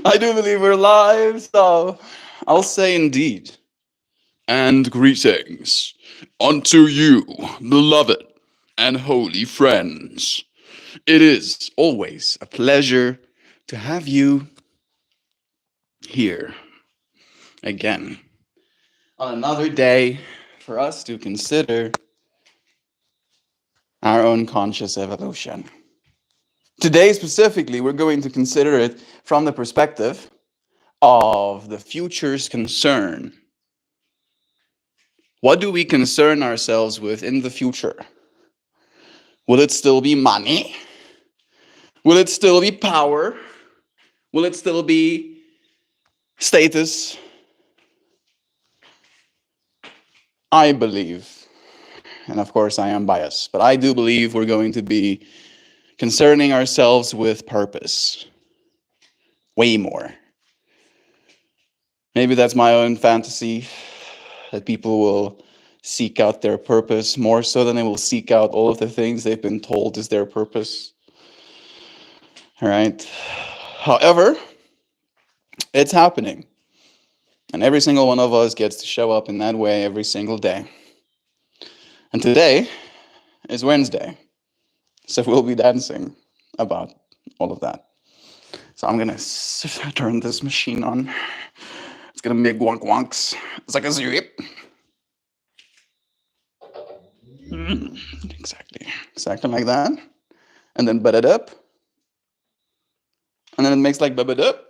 I do believe we're live, so I'll say indeed. And greetings unto you, beloved and holy friends. It is always a pleasure to have you here again on another day for us to consider our own conscious evolution. Today, specifically, we're going to consider it from the perspective of the future's concern. What do we concern ourselves with in the future? Will it still be money? Will it still be power? Will it still be status? I believe, and of course I am biased, but I do believe we're going to be concerning ourselves with purpose. Way more. Maybe that's my own fantasy, that people will seek out their purpose more so than they will seek out all of the things they've been told is their purpose. All right. However, it's happening. And every single one of us gets to show up in that way every single day. And today is Wednesday. So we'll be dancing about all of that. So I'm going to turn this machine on. It's going to make wonk wonks. It's like a zip. Exactly like that. And then butt it up. And then it makes like bub it up.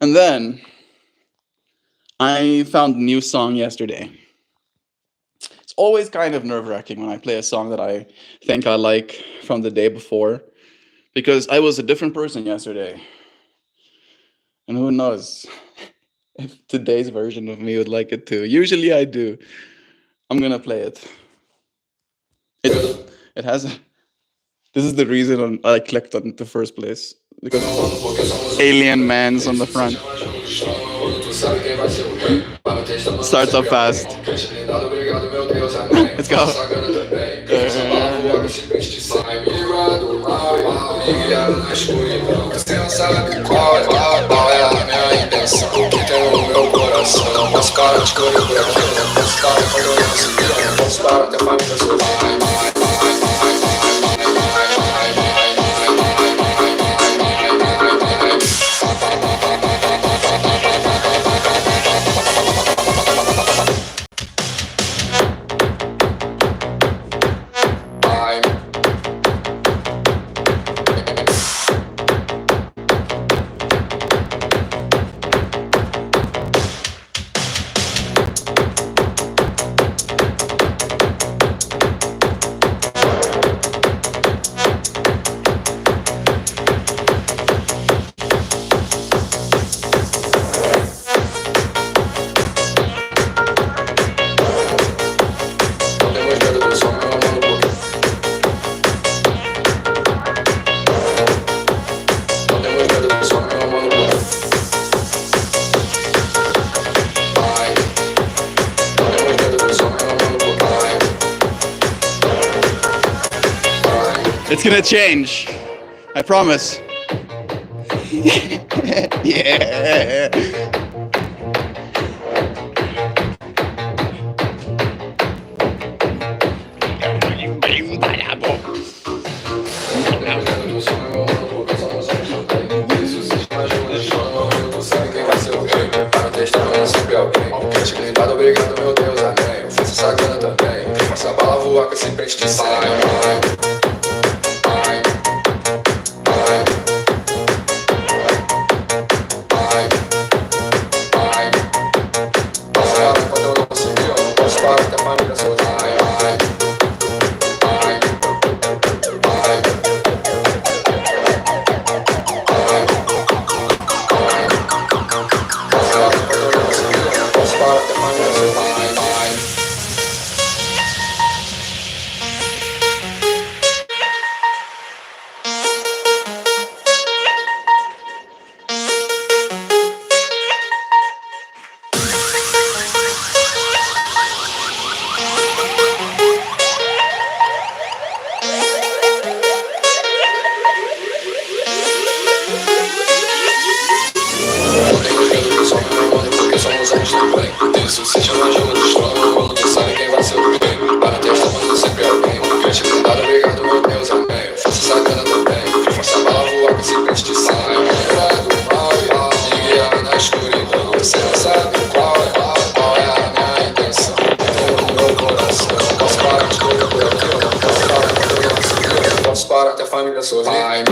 And then I found a new song yesterday. It's always kind of nerve-wracking when I play a song that I think I like from the day before, because I was a different person yesterday. And who knows if today's version of me would like it too. Usually I do. I'm gonna play it. It has a, this is the reason I clicked on it in the first place, because alien man's on the front. Starts up fast. Let's go. It's gonna change. I promise. Yeah. Obrigado, meu Deus, amém. Força sacana também. Faça a bala voar com esse pente de saia. fine.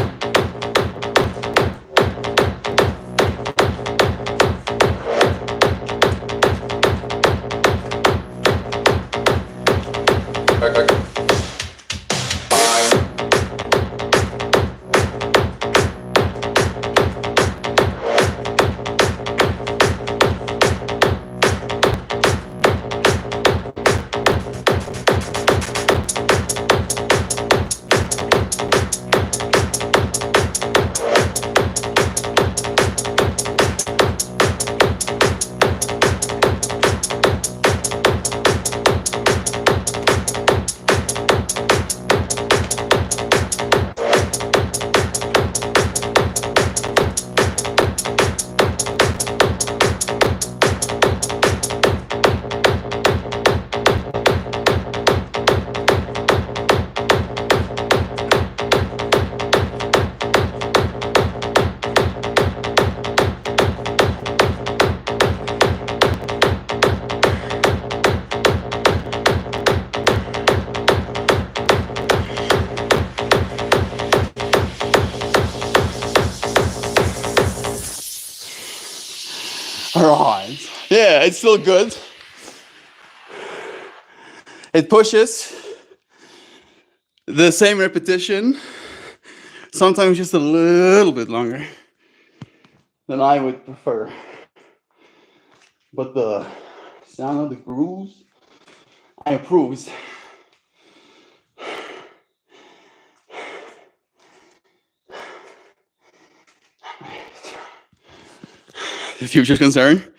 Right. Yeah, it's still good. It pushes the same repetition, sometimes just a little bit longer than I would prefer. But the sound of the grooves, I approves. The future concern?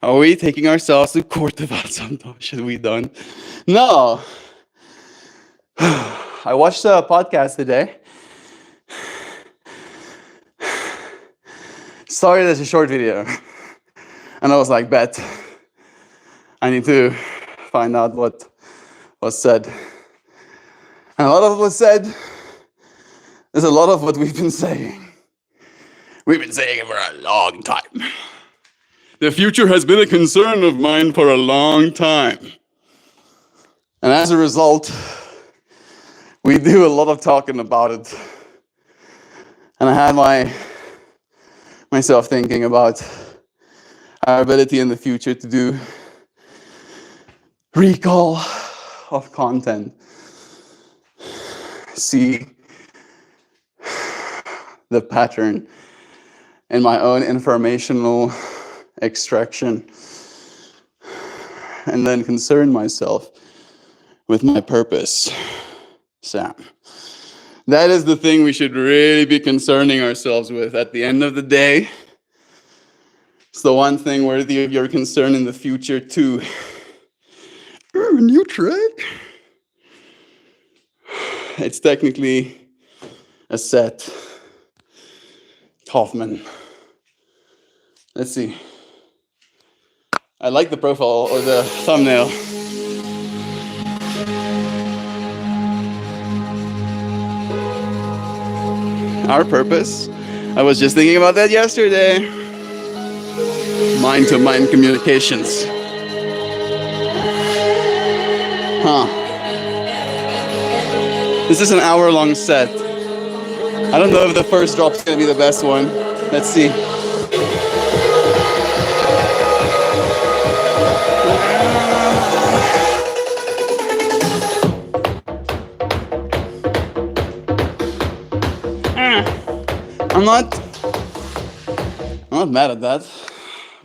Are we taking ourselves to court about something? Should we done? No. I watched a podcast today. Started as a short video. And I was like, bet. I need to find out what was said. And a lot of what was said is a lot of what we've been saying. We've been saying it for a long time. The future has been a concern of mine for a long time. And as a result, we do a lot of talking about it. And I had myself thinking about our ability in the future to do recall of content. See the pattern in my own informational extraction, and then concern myself with my purpose. Sam, that is the thing we should really be concerning ourselves with at the end of the day. It's the one thing worthy of your concern in the future too. Ooh, new track? It's technically a set. Kaufman. Let's see. I like the profile or the thumbnail. Our purpose. I was just thinking about that yesterday. Mind-to-mind communications. This is an hour-long set. I don't know if the first drop's gonna be the best one. Let's see. I'm not mad at that,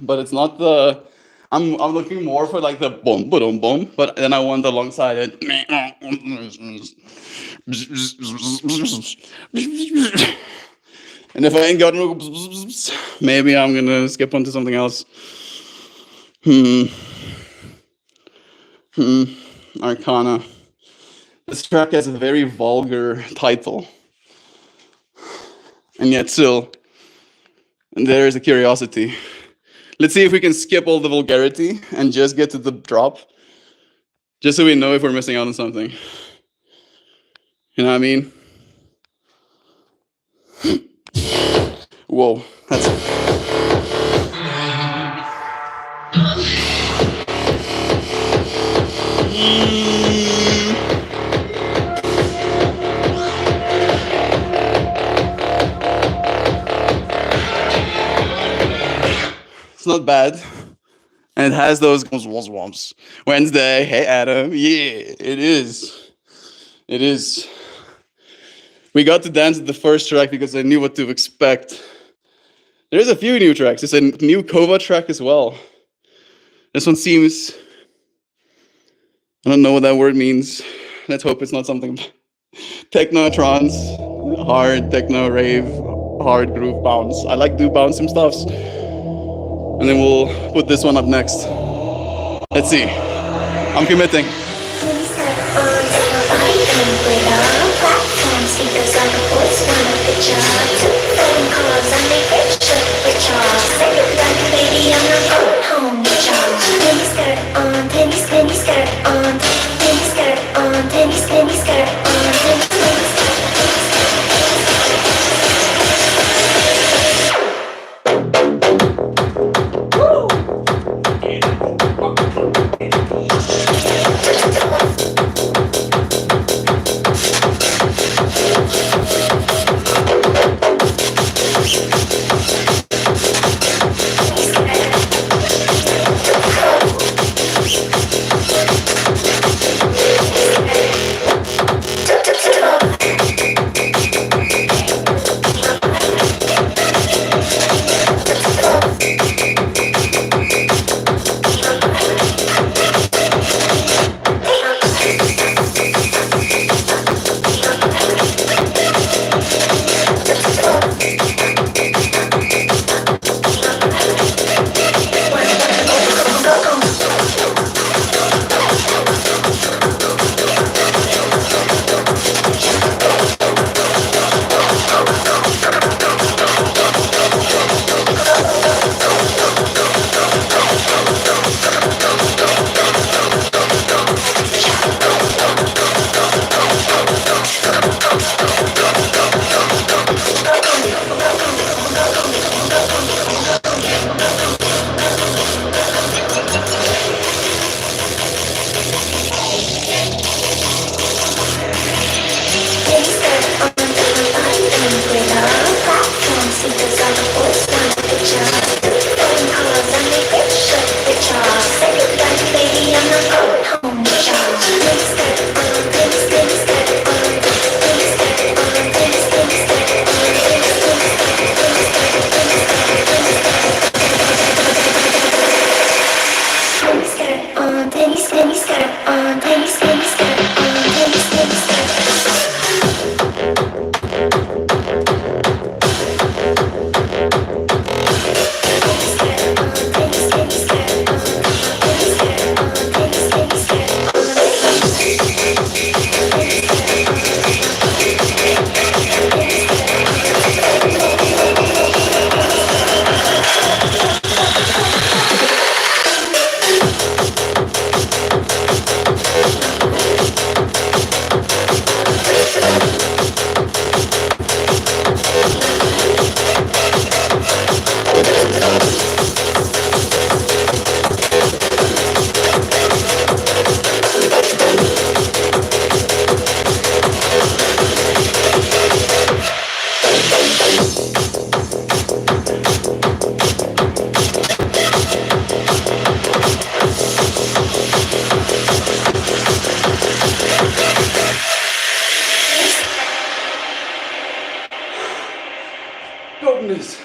but it's not the. I'm looking more for like the boom, boom, boom, but then I want alongside it. And if I ain't got no, maybe I'm gonna skip onto something else. Arcana. This track has a very vulgar title. And yet still, there is a curiosity. Let's see if we can skip all the vulgarity and just get to the drop. Just so we know if we're missing out on something. You know what I mean? Whoa, that's... It's not bad. And it has those womps. Wednesday, hey Adam, yeah, it is. It is. We got to dance at the first track because I knew what to expect. There's a few new tracks. There's a new Kova track as well. This one seems, I don't know what that word means. Let's hope it's not something techno trance, hard techno rave, hard groove bounce. I like do bounce some stuffs. And then we'll put this one up next. Let's see. I'm committing. Goodness.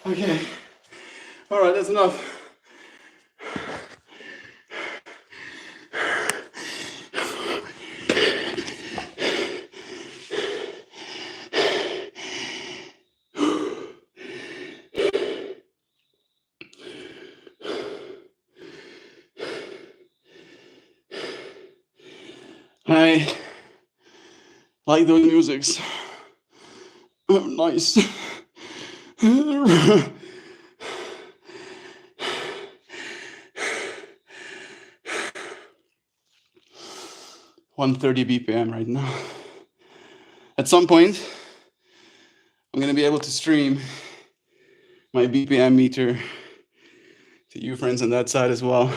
Okay. All right, that's enough. I like those musics. Oh, nice. 130 BPM right now. At some point, I'm gonna be able to stream my BPM meter to you friends on that side as well.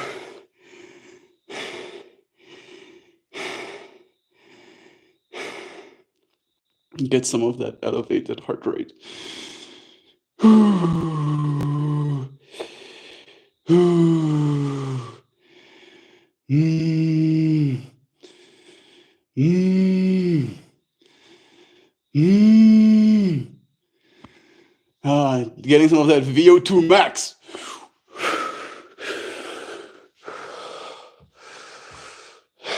Get some of that elevated heart rate. Getting some of that VO2 max.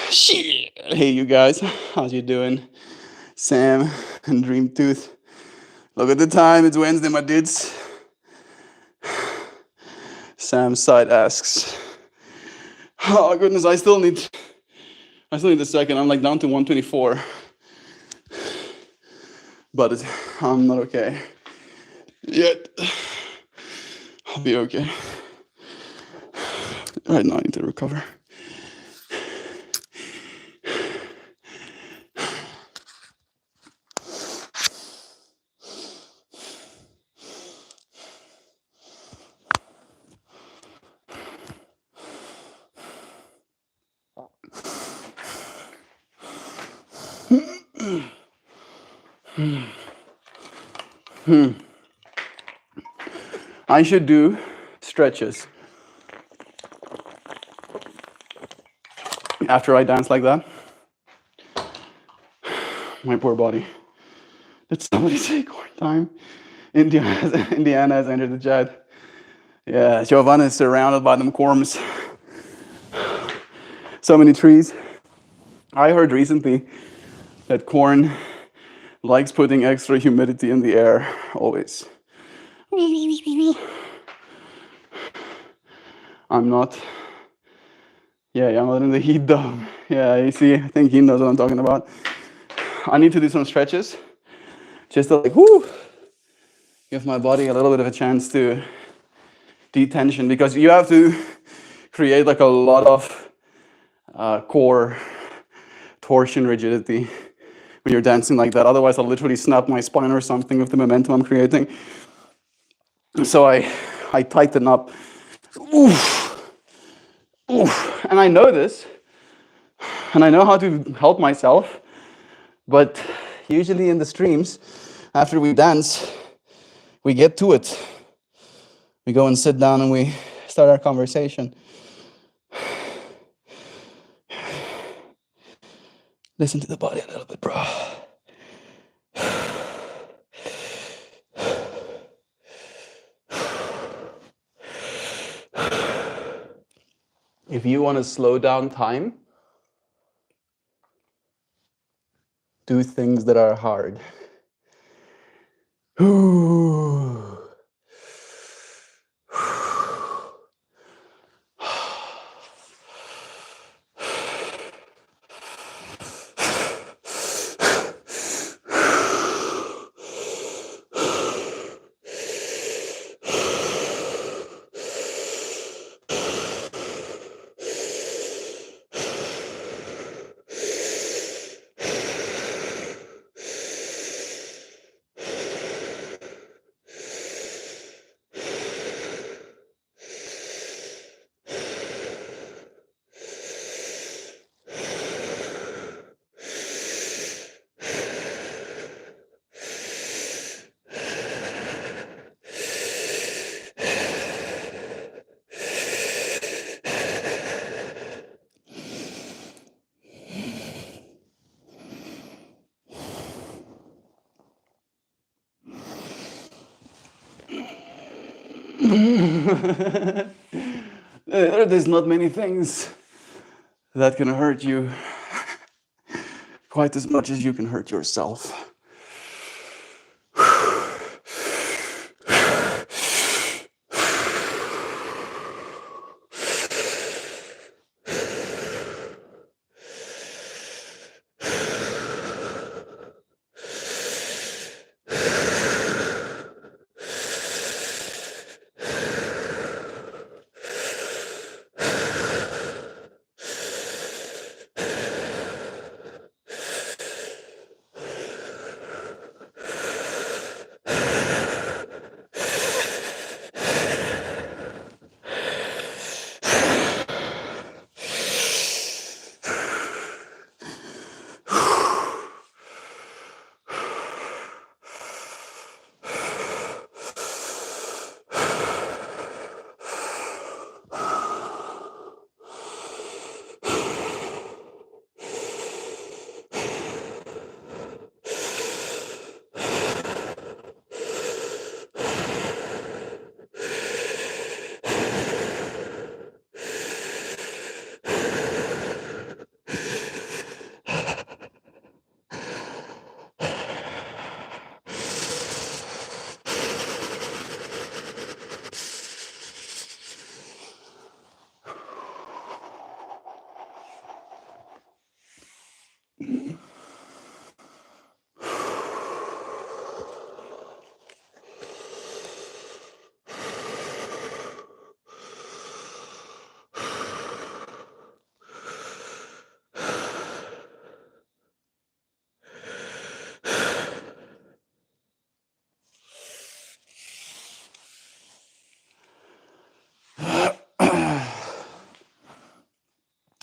Shit. Hey, you guys, how's you doing? Sam and Dreamtooth. Look at the time, it's Wednesday, my dudes. Sam's side asks, oh goodness, I still need a second. I'm like down to 124. But I'm not okay yet. I'll be okay. Right now I need to recover. I should do stretches after I dance like that. My poor body. Did somebody say corn time? Indiana has entered the chat. Yeah, Giovanna is surrounded by them corms. So many trees. I heard recently that corn likes putting extra humidity in the air, always. I'm not. Yeah, I'm not in the heat dome. Yeah, you see, I think he knows what I'm talking about. I need to do some stretches, just to like, give my body a little bit of a chance to detension, because you have to create like a lot of core torsion rigidity when you're dancing like that. Otherwise, I'll literally snap my spine or something with the momentum I'm creating. So I tighten up. And I know this, and I know how to help myself, but usually in the streams, after we dance, we get to it. We go and sit down and we start our conversation. Listen to the body a little bit, bro. If you want to slow down time, do things that are hard. There's not many things that can hurt you quite as much as you can hurt yourself.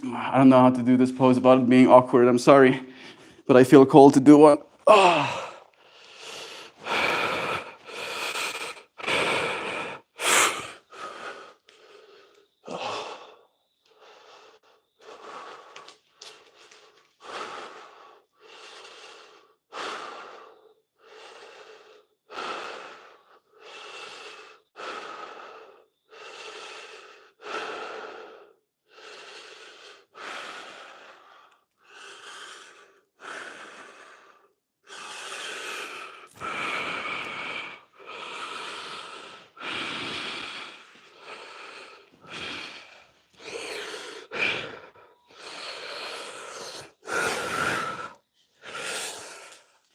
I don't know how to do this pose without being awkward. I'm sorry, but I feel called to do one.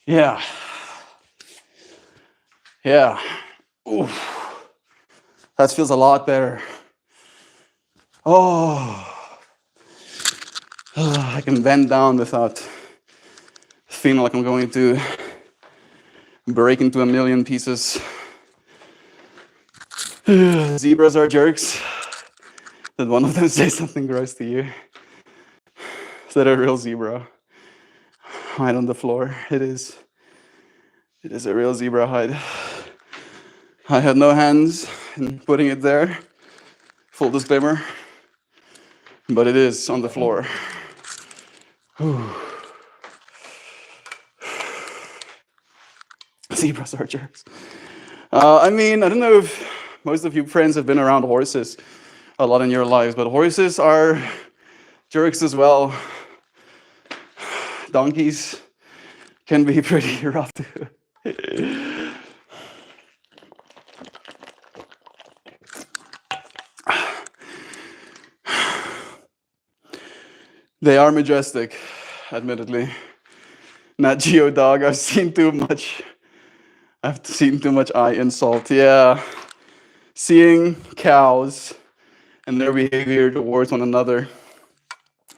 Yeah. Yeah. Oof. That feels a lot better. Oh. I can bend down without feeling like I'm going to break into a million pieces. Zebras are jerks. Did one of them say something gross to you? Is that a real zebra? Right on the floor. It is. It is a real zebra hide. I had no hands in putting it there. Full disclaimer. But it is on the floor. Zebras are jerks. I mean, I don't know if most of you friends have been around horses a lot in your lives, but horses are jerks as well. Donkeys can be pretty rough too. They are majestic, admittedly. Nat Geo dog, I've seen too much eye insult. Yeah. Seeing cows and their behavior towards one another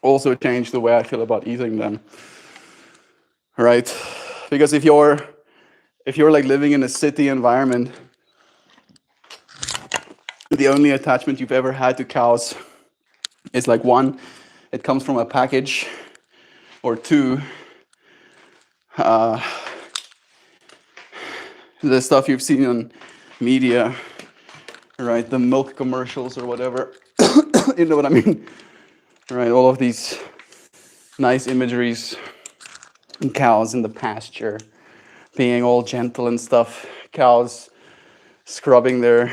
also changed the way I feel about eating them. Right? Because if you're like living in a city environment, the only attachment you've ever had to cows is like one, it comes from a package, or two, the stuff you've seen on media, right? The milk commercials or whatever. You know what I mean? Right? All of these nice imageries, and cows in the pasture, being all gentle and stuff. Cows scrubbing their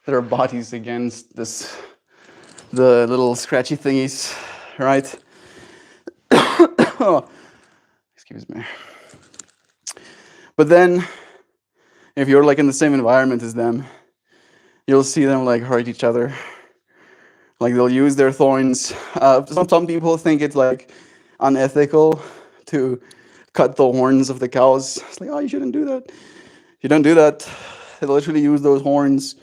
their bodies against the little scratchy thingies, right? Excuse me. But then, if you're like in the same environment as them, you'll see them like hurt each other. Like they'll use their thorns. Some people think it's like unethical to cut the horns of the cows. It's like, oh, you shouldn't do that. You don't do that. They literally use those horns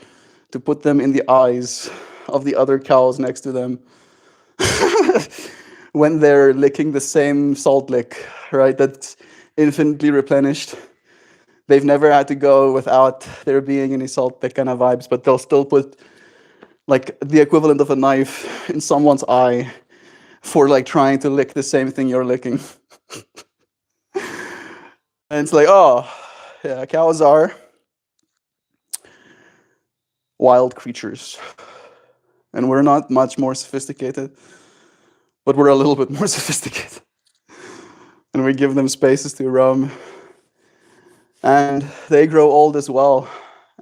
to put them in the eyes of the other cows next to them when they're licking the same salt lick, right? That's infinitely replenished. They've never had to go without there being any salt lick kind of vibes, but they'll still put like the equivalent of a knife in someone's eye for like trying to lick the same thing you're licking. And it's like, oh, yeah, cows are wild creatures. And we're not much more sophisticated, but we're a little bit more sophisticated. And we give them spaces to roam. And they grow old as well.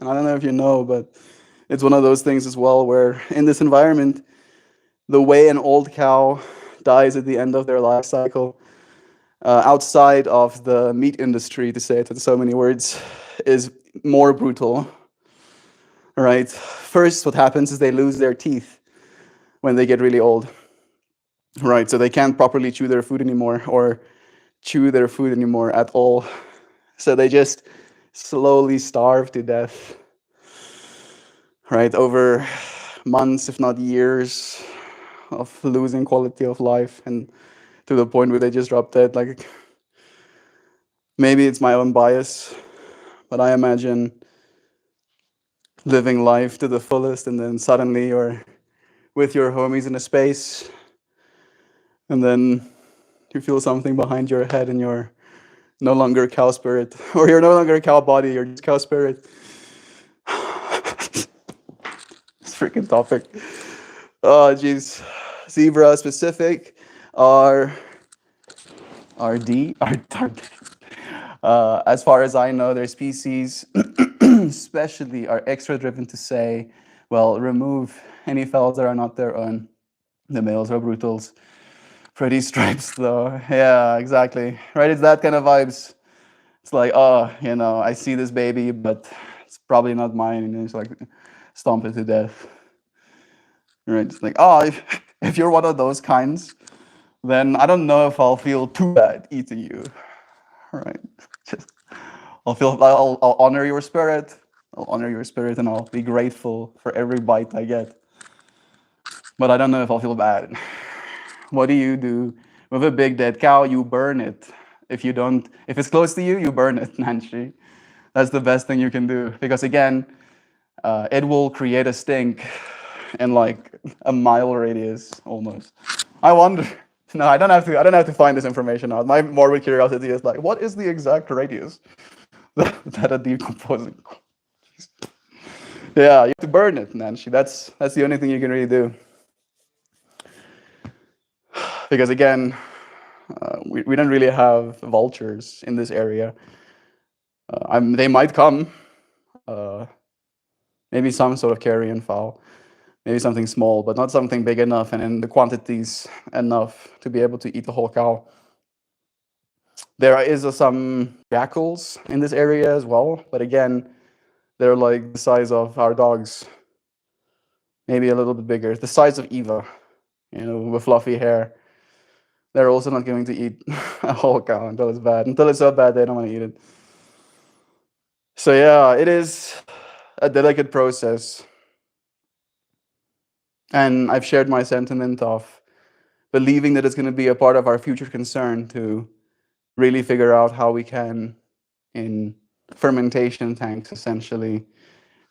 And I don't know if you know, but it's one of those things as well where in this environment, the way an old cow dies at the end of their life cycle, outside of the meat industry, to say it in so many words, is more brutal. Right? First, what happens is they lose their teeth when they get really old. Right? So they can't properly chew their food anymore or chew their food anymore at all. So they just slowly starve to death. Right? Over months, if not years, of losing quality of life, and to the point where they just drop dead. Like, maybe it's my own bias, but I imagine living life to the fullest, and then suddenly you're with your homies in a space, and then you feel something behind your head, and you're no longer a cow spirit, or you're no longer a cow body, you're just cow spirit. This freaking topic. Oh, jeez. Zebra specific are as far as I know, their species especially are extra driven to say, well, remove any fellows that are not their own. The males are brutals. Pretty stripes though. Yeah, exactly. Right, it's that kind of vibes. It's like, oh, I see this baby, but it's probably not mine, and it's like stomp it to death. Right, it's like, oh, if you're one of those kinds, then I don't know if I'll feel too bad eating you. Right? Just, I'll honor your spirit. I'll honor your spirit, and I'll be grateful for every bite I get. But I don't know if I'll feel bad. What do you do with a big dead cow? You burn it. If it's close to you, you burn it, Nancy. That's the best thing you can do, because again, it will create a stink in like a mile radius almost. I wonder. No, I don't have to find this information out. My morbid curiosity is like, what is the exact radius that a decomposing? Yeah, you have to burn it, Nancy. That's the only thing you can really do. Because again, we don't really have vultures in this area. They might come. Maybe some sort of carrion fowl. Maybe something small, but not something big enough and in the quantities enough to be able to eat the whole cow. There is some jackals in this area as well, but again, they're like the size of our dogs. Maybe a little bit bigger. The size of Eva, with fluffy hair. They're also not going to eat a whole cow until it's bad. Until it's so bad, they don't want to eat it. So yeah, it is a delicate process. And I've shared my sentiment of believing that it's going to be a part of our future concern to really figure out how we can, in fermentation tanks, essentially,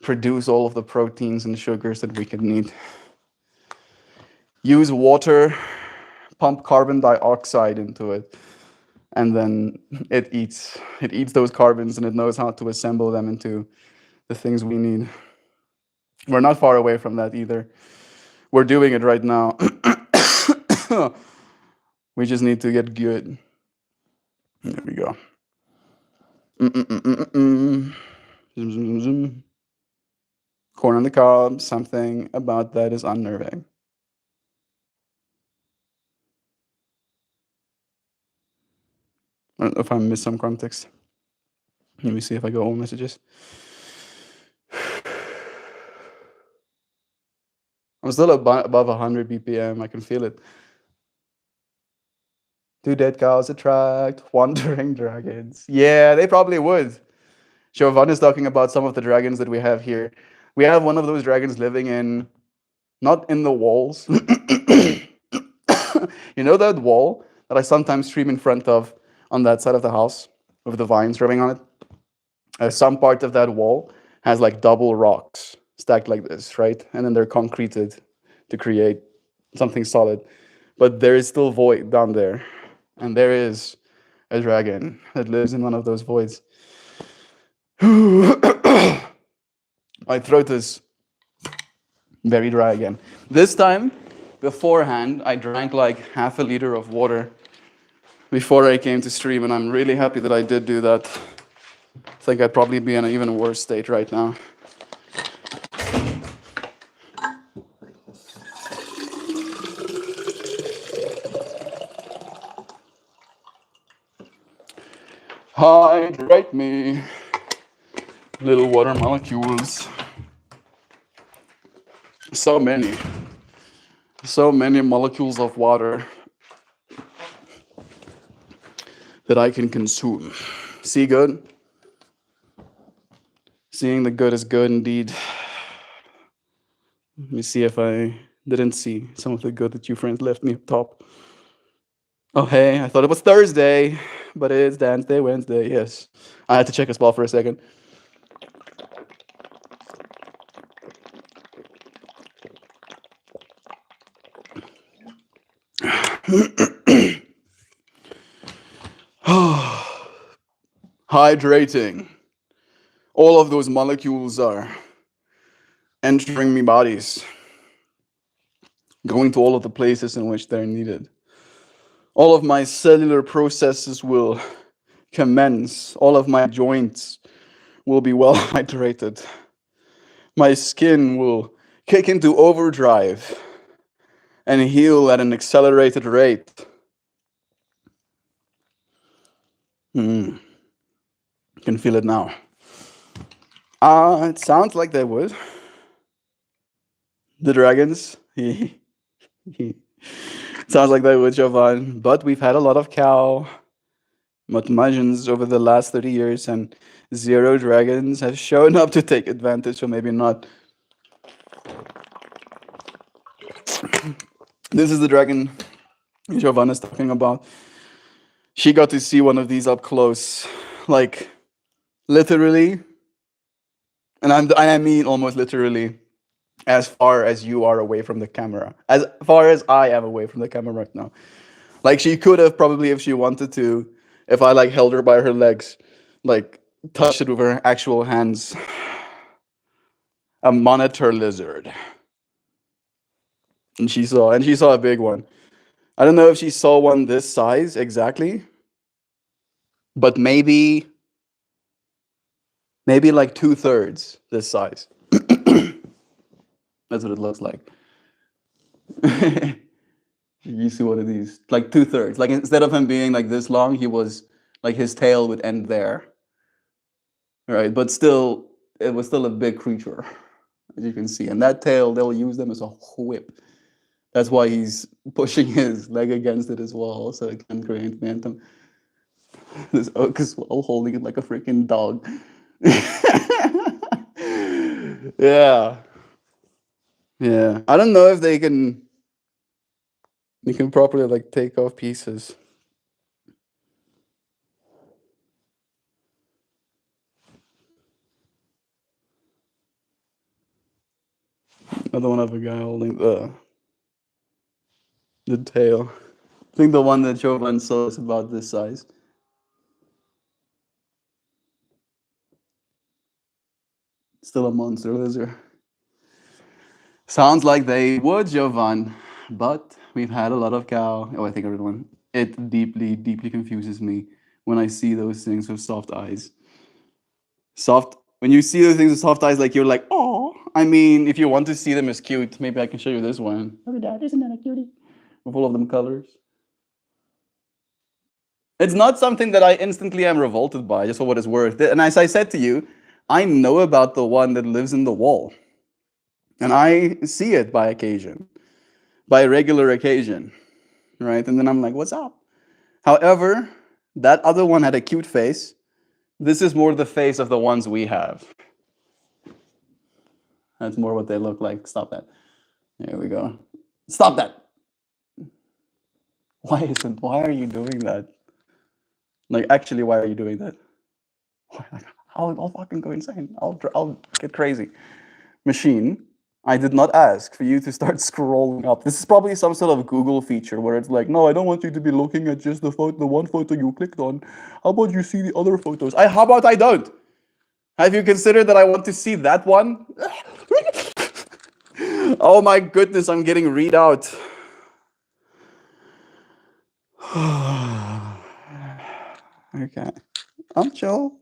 produce all of the proteins and sugars that we can need. Use water, pump carbon dioxide into it, and then it eats those carbons, and it knows how to assemble them into the things we need. We're not far away from that either. We're doing it right now. We just need to get good. There we go. Zoom, zoom, zoom, zoom. Corn on the cob, something about that is unnerving. I don't know if I missed some context. Let me see if I go all messages. I'm still above 100 BPM. I can feel it. Do dead cows attract wandering dragons? Yeah, they probably would. Jovan is talking about some of the dragons that we have here. We have one of those dragons living in, not in the walls. You know that wall that I sometimes stream in front of on that side of the house with the vines growing on it? Some part of that wall has like double rocks stacked like this, right? And then they're concreted to create something solid. But there is still void down there. And there is a dragon that lives in one of those voids. My throat is very dry again. This time, beforehand, I drank like half a liter of water before I came to stream, and I'm really happy that I did do that. I think I'd probably be in an even worse state right now. Hydrate me, little water molecules. So many molecules of water that I can consume. See good? Seeing the good is good indeed. Let me see if I didn't see some of the good that you friends left me up top. Oh, hey, I thought it was Thursday, but it's Dance Day Wednesday, yes. I had to check a spell for a second. Hydrating. All of those molecules are entering my bodies, going to all of the places in which they're needed. All of my cellular processes will commence. All of my joints will be well hydrated. My skin will kick into overdrive and heal at an accelerated rate. You can feel it now. It sounds like they would. The dragons. Sounds like they would, Jovan. But we've had a lot of cow mutmajans over the last 30 years, and 0 dragons have shown up to take advantage, or maybe not. This is the dragon Jovan is talking about. She got to see one of these up close, like literally, and I mean almost literally, as far as you are away from the camera, as far as I am away from the camera right now. Like she could have probably, if she wanted to, if I like held her by her legs, like touched it with her actual hands. A monitor lizard. And she saw a big one. I don't know if she saw one this size exactly, but maybe like 2/3 this size. That's what it looks like. You see one of these, like 2/3. Like instead of him being like this long, he was like his tail would end there. Right, but still, it was still a big creature, as you can see. And that tail, they'll use them as a whip. That's why he's pushing his leg against it as well, so it can create momentum. This oak is well holding it like a freaking dog. Yeah. Yeah. I don't know if they can properly like take off pieces. Another one of a guy holding the tail. I think the one that Jovan saw is about this size. Still a monster lizard. Sounds like they would, Jovan, but we've had a lot of cow. Oh, I think everyone. It deeply, deeply confuses me when I see those things with soft eyes. Soft. When you see those things with soft eyes, like you're like, oh, I mean, if you want to see them as cute, maybe I can show you this one. Look at that, isn't that a cutie? With all of them colors. It's not something that I instantly am revolted by, just for what it's worth. And as I said to you, I know about the one that lives in the wall. And I see it by occasion, by regular occasion, right? And then I'm like, what's up? However, that other one had a cute face. This is more the face of the ones we have. That's more what they look like. Stop that. There we go. Stop that. Why are you doing that? Like, actually, why are you doing that? I'll fucking go insane. I'll get crazy. Machine, I did not ask for you to start scrolling up. This is probably some sort of Google feature where it's like, no, I don't want you to be looking at just the one photo you clicked on. How about you see the other photos? How about I don't? Have you considered that I want to see that one? Oh my goodness, I'm getting read out. Okay. I'm chill.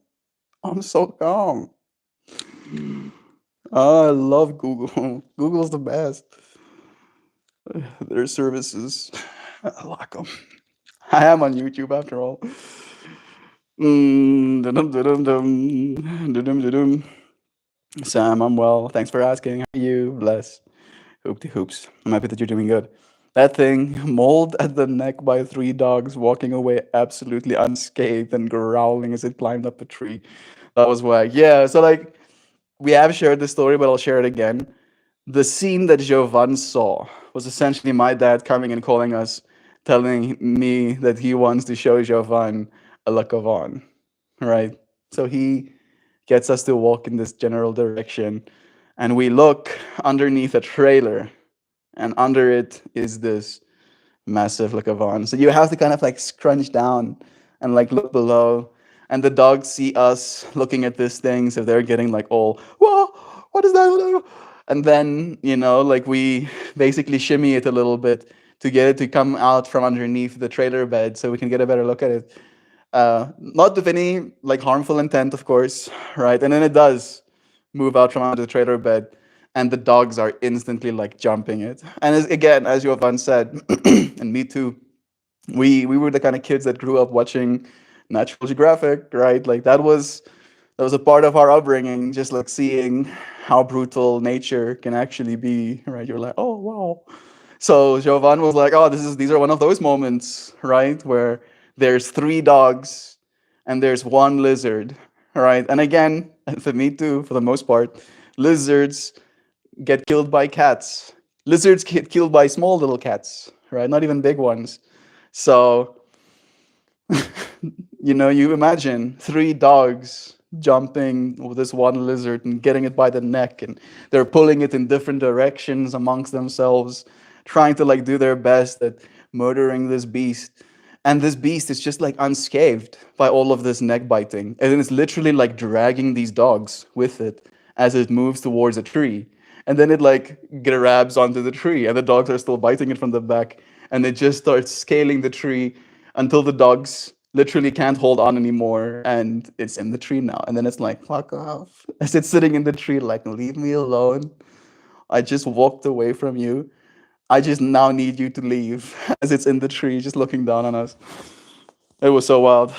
I'm so calm. Oh, I love Google. Google's the best. Their services. I like them. I am on YouTube after all. Sam, I'm well. Thanks for asking. How are you? Bless. Hoopty hoops. I'm happy that you're doing good. That thing, mauled at the neck by three dogs, walking away absolutely unscathed and growling as it climbed up a tree. That was whack. Yeah, so like, we have shared this story, but I'll share it again. The scene that Jovan saw was essentially my dad coming and calling us, telling me that he wants to show Jovan a La Cavan, right? So he gets us to walk in this general direction, and we look underneath a trailer, and under it is this massive like a van. So you have to kind of like scrunch down and like look below. And the dogs see us looking at this thing, so they're getting like all, whoa, what is that? And then, like we basically shimmy it a little bit to get it to come out from underneath the trailer bed so we can get a better look at it. Not with any like harmful intent, of course, right? And then it does move out from under the trailer bed, and the dogs are instantly like jumping it. And again, as Jovan said, and me too, we were the kind of kids that grew up watching Natural Geographic, right? Like that was a part of our upbringing, just like seeing how brutal nature can actually be, right? You're like, oh wow. So Jovan was like, oh, these are one of those moments, right, where there's three dogs and there's one lizard, right? And again, for me too, for the most part, lizards get killed by cats. Lizards get killed by small little cats, right? Not even big ones. So, you imagine three dogs jumping with this one lizard and getting it by the neck, and they're pulling it in different directions amongst themselves, trying to like do their best at murdering this beast. And this beast is just like unscathed by all of this neck biting. And then it's literally like dragging these dogs with it as it moves towards a tree. And then it like grabs onto the tree, and the dogs are still biting it from the back. And it just starts scaling the tree until the dogs literally can't hold on anymore, and it's in the tree now. And then it's like, fuck off. As it's sitting in the tree, like, leave me alone. I just walked away from you. I just now need you to leave. As it's in the tree, just looking down on us. It was so wild.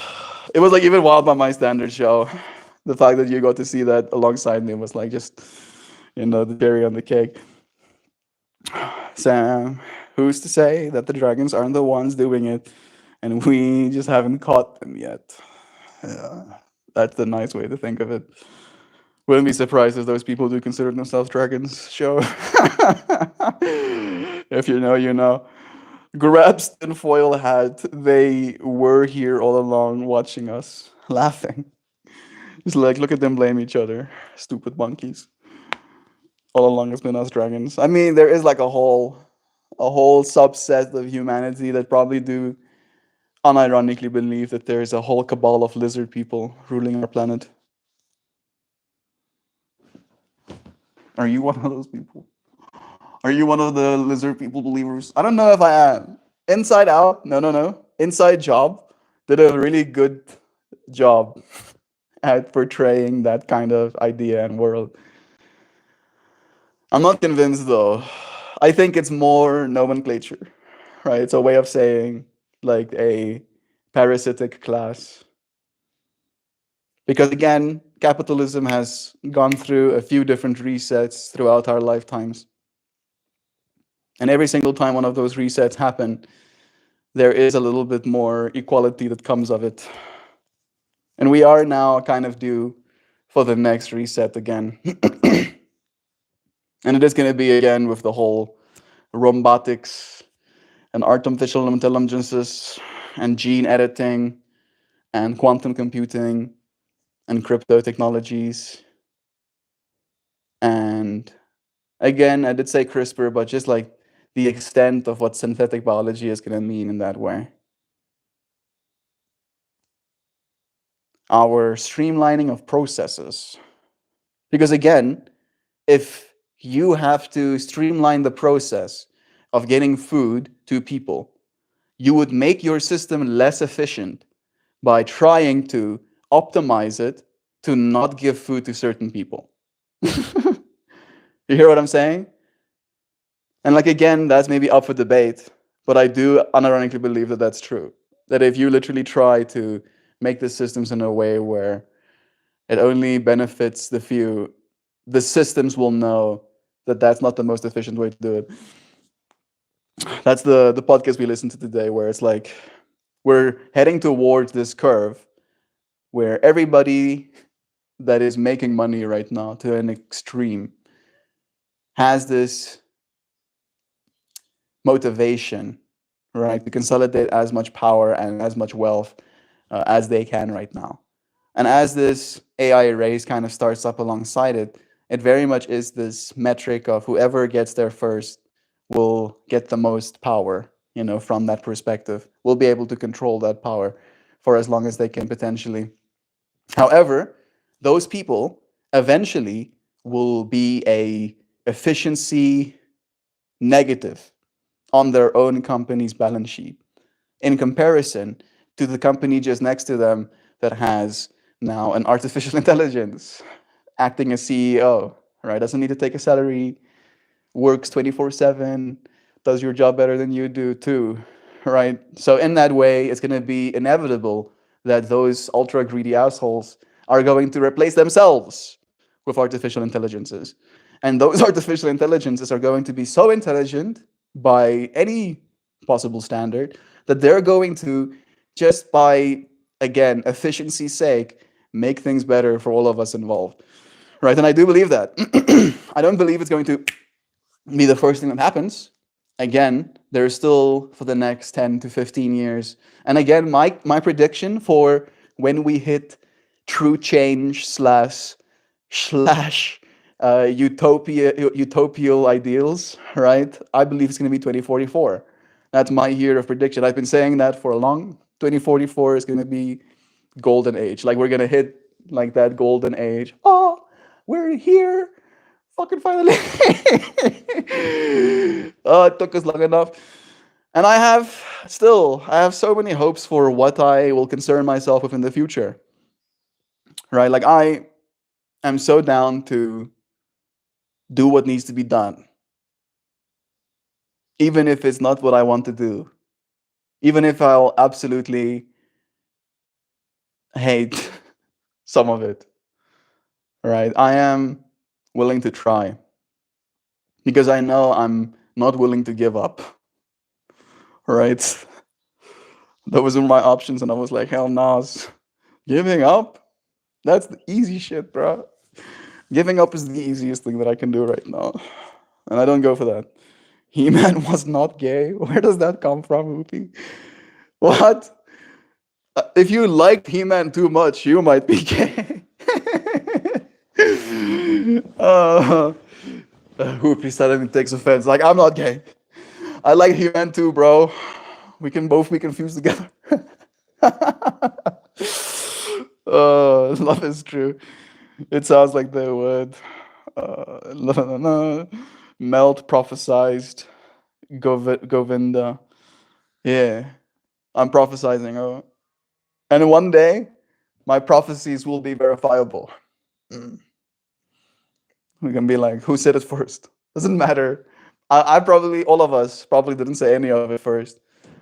It was like even wild by my standards, show. The fact that you got to see that alongside me was like just, the cherry on the cake. Sam, who's to say that the dragons aren't the ones doing it and we just haven't caught them yet? Yeah, that's the nice way to think of it. Wouldn't be surprised if those people do consider themselves dragons, show. If you know, you know. Grabs tinfoil hat, they were here all along watching us, laughing. Just like, look at them blame each other. Stupid monkeys. All along it's been us dragons. I mean, there is like a whole subset of humanity that probably do unironically believe that there's a whole cabal of lizard people ruling our planet. Are you one of those people? Are you one of the lizard people believers? I don't know if I am. Inside Out, no. Inside Job did a really good job at portraying that kind of idea and world. I'm not convinced though. I think it's more nomenclature, right? It's a way of saying like a parasitic class. Because again, capitalism has gone through a few different resets throughout our lifetimes. And every single time one of those resets happen, there is a little bit more equality that comes of it. And we are now kind of due for the next reset again. And it is going to be again with the whole robotics and artificial intelligences and gene editing and quantum computing and crypto technologies. And again, I did say CRISPR, but just like the extent of what synthetic biology is going to mean in that way. Our streamlining of processes. Because again, if you have to streamline the process of getting food to people, you would make your system less efficient by trying to optimize it to not give food to certain people. You hear what I'm saying? And like again, that's maybe up for debate, but I do unironically believe that that's true. That if you literally try to make the systems in a way where it only benefits the few, the systems will know that that's not the most efficient way to do it. That's the podcast we listened to today, where it's like we're heading towards this curve where everybody that is making money right now to an extreme has this motivation, right, to consolidate as much power and as much wealth as they can right now. And as this AI race kind of starts up alongside it, it very much is this metric of whoever gets there first will get the most power, from that perspective, will be able to control that power for as long as they can potentially. However, those people eventually will be a efficiency negative on their own company's balance sheet in comparison to the company just next to them that has now an artificial intelligence acting as CEO, right? Doesn't need to take a salary, works 24/7, does your job better than you do too, right? So in that way, it's going to be inevitable that those ultra greedy assholes are going to replace themselves with artificial intelligences. And those artificial intelligences are going to be so intelligent by any possible standard that they're going to, just by, again, efficiency's sake, make things better for all of us involved. Right? And I do believe that. I don't believe it's going to be the first thing that happens. Again, there's still for the next 10 to 15 years. And again, my prediction for when we hit true change slash utopial ideals, right? I believe it's going to be 2044. That's my year of prediction. I've been saying that for a long. 2044 is going to be golden age. Like we're going to hit like that golden age. Oh, we're here. Fucking finally. Oh, it took us long enough. And I have so many hopes for what I will concern myself with in the future. Right? Like I am so down to do what needs to be done. Even if it's not what I want to do. Even if I'll absolutely hate some of it. Right? I am willing to try. Because I know I'm not willing to give up. Right? Those were my options, and I was like, hell no, giving up? That's the easy shit, bro. Giving up is the easiest thing that I can do right now. And I don't go for that. He-Man was not gay. Where does that come from, Whoopi? What? If you liked He-Man too much, you might be gay. Whoopi suddenly takes offense. Like, I'm not gay. I like He-Man too, bro. We can both be confused together. Love is true. It sounds like the word. Melt prophesized Govinda. Yeah, I'm prophesizing. Oh. And one day, my prophecies will be verifiable. We can be like, who said it first? Doesn't matter. I probably, all of us probably didn't say any of it first.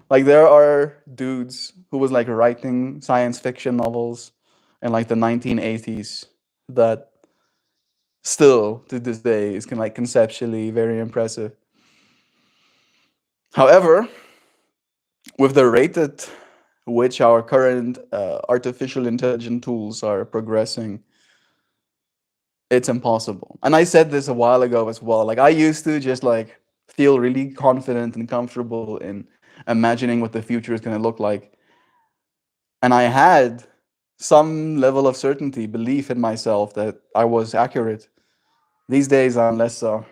Like there are dudes who was like writing science fiction novels in like the 1980s that still to this day is like conceptually very impressive. However, with the rate at which our current artificial intelligence tools are progressing, it's impossible. And I said this a while ago as well. Like I used to just like feel really confident and comfortable in imagining what the future is going to look like. And I had some level of certainty, belief in myself that I was accurate. These days, I'm less so.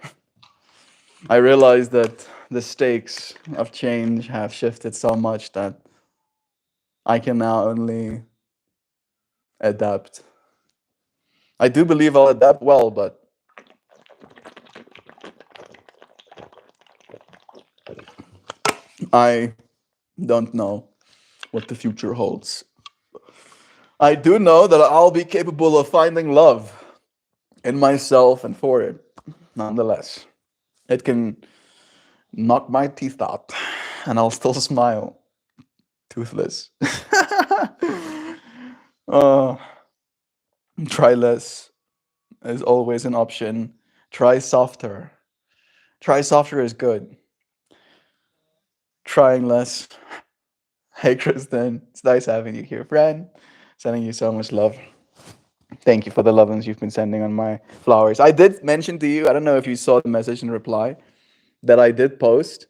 I realize that the stakes of change have shifted so much that I can now only adapt. I do believe I'll adapt well, but I don't know what the future holds. I do know that I'll be capable of finding love in myself and for it, nonetheless. It can knock my teeth out, and I'll still smile, toothless. uh, Try less is always an option. Try softer. Try softer is good. Trying less. Hey, Kristen, it's nice having you here, friend. Sending you so much love. Thank you for the lovin's you've been sending on my flowers. I did mention to you, I don't know if you saw the message in reply, that I did post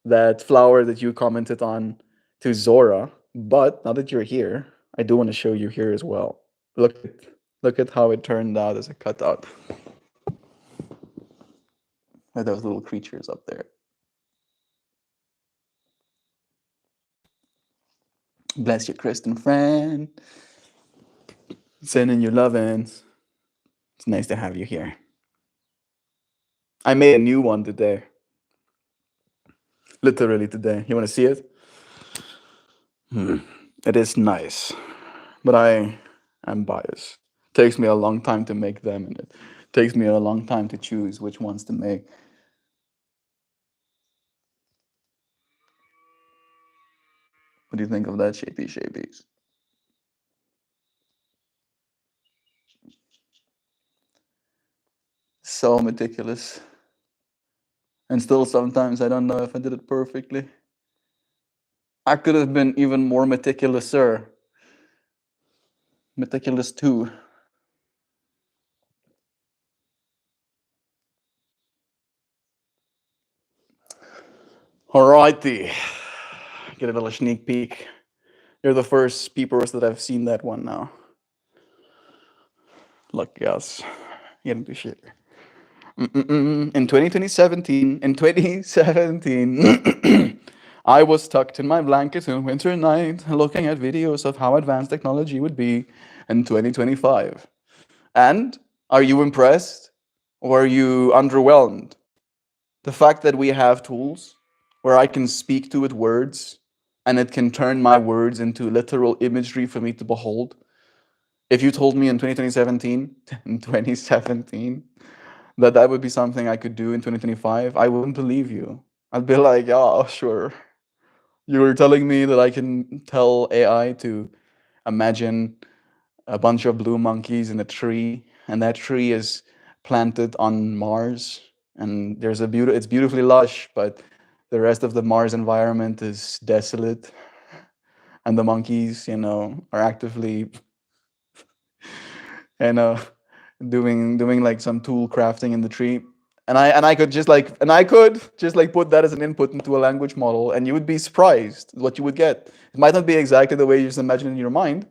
that flower that you commented on to Zora. But now that you're here, I do want to show you here as well. Look at how it turned out as a cutout. With those little creatures up there. Bless you, Kristen friend. Sending you lovins. It's nice to have you here. I made a new one today. Literally today. You want to see it? It is nice. But I am biased. It takes me a long time to make them, and it takes me a long time to choose which ones to make. What do you think of that, Shapey Shapies? So meticulous. And still sometimes I don't know if I did it perfectly. I could have been even more meticulous, sir. Meticulous too. Alrighty. Get a little sneak peek. You're the first peepers that I've seen that one now. Look, guys. Getting to shit. In 2017, I was tucked in my blanket in winter night, looking at videos of how advanced technology would be in 2025. And are you impressed or are you underwhelmed? The fact that we have tools where I can speak to it words and it can turn my words into literal imagery for me to behold. If you told me in 2017, that would be something I could do in 2025, I wouldn't believe you. I'd be like, yeah, sure. You were telling me that I can tell AI to imagine a bunch of blue monkeys in a tree, and that tree is planted on Mars, and it's beautifully lush, but the rest of the Mars environment is desolate, and the monkeys, are actively, and doing like some tool crafting in the tree. And I could just like put that as an input into a language model, and you would be surprised what you would get. It might not be exactly the way you just imagine in your mind,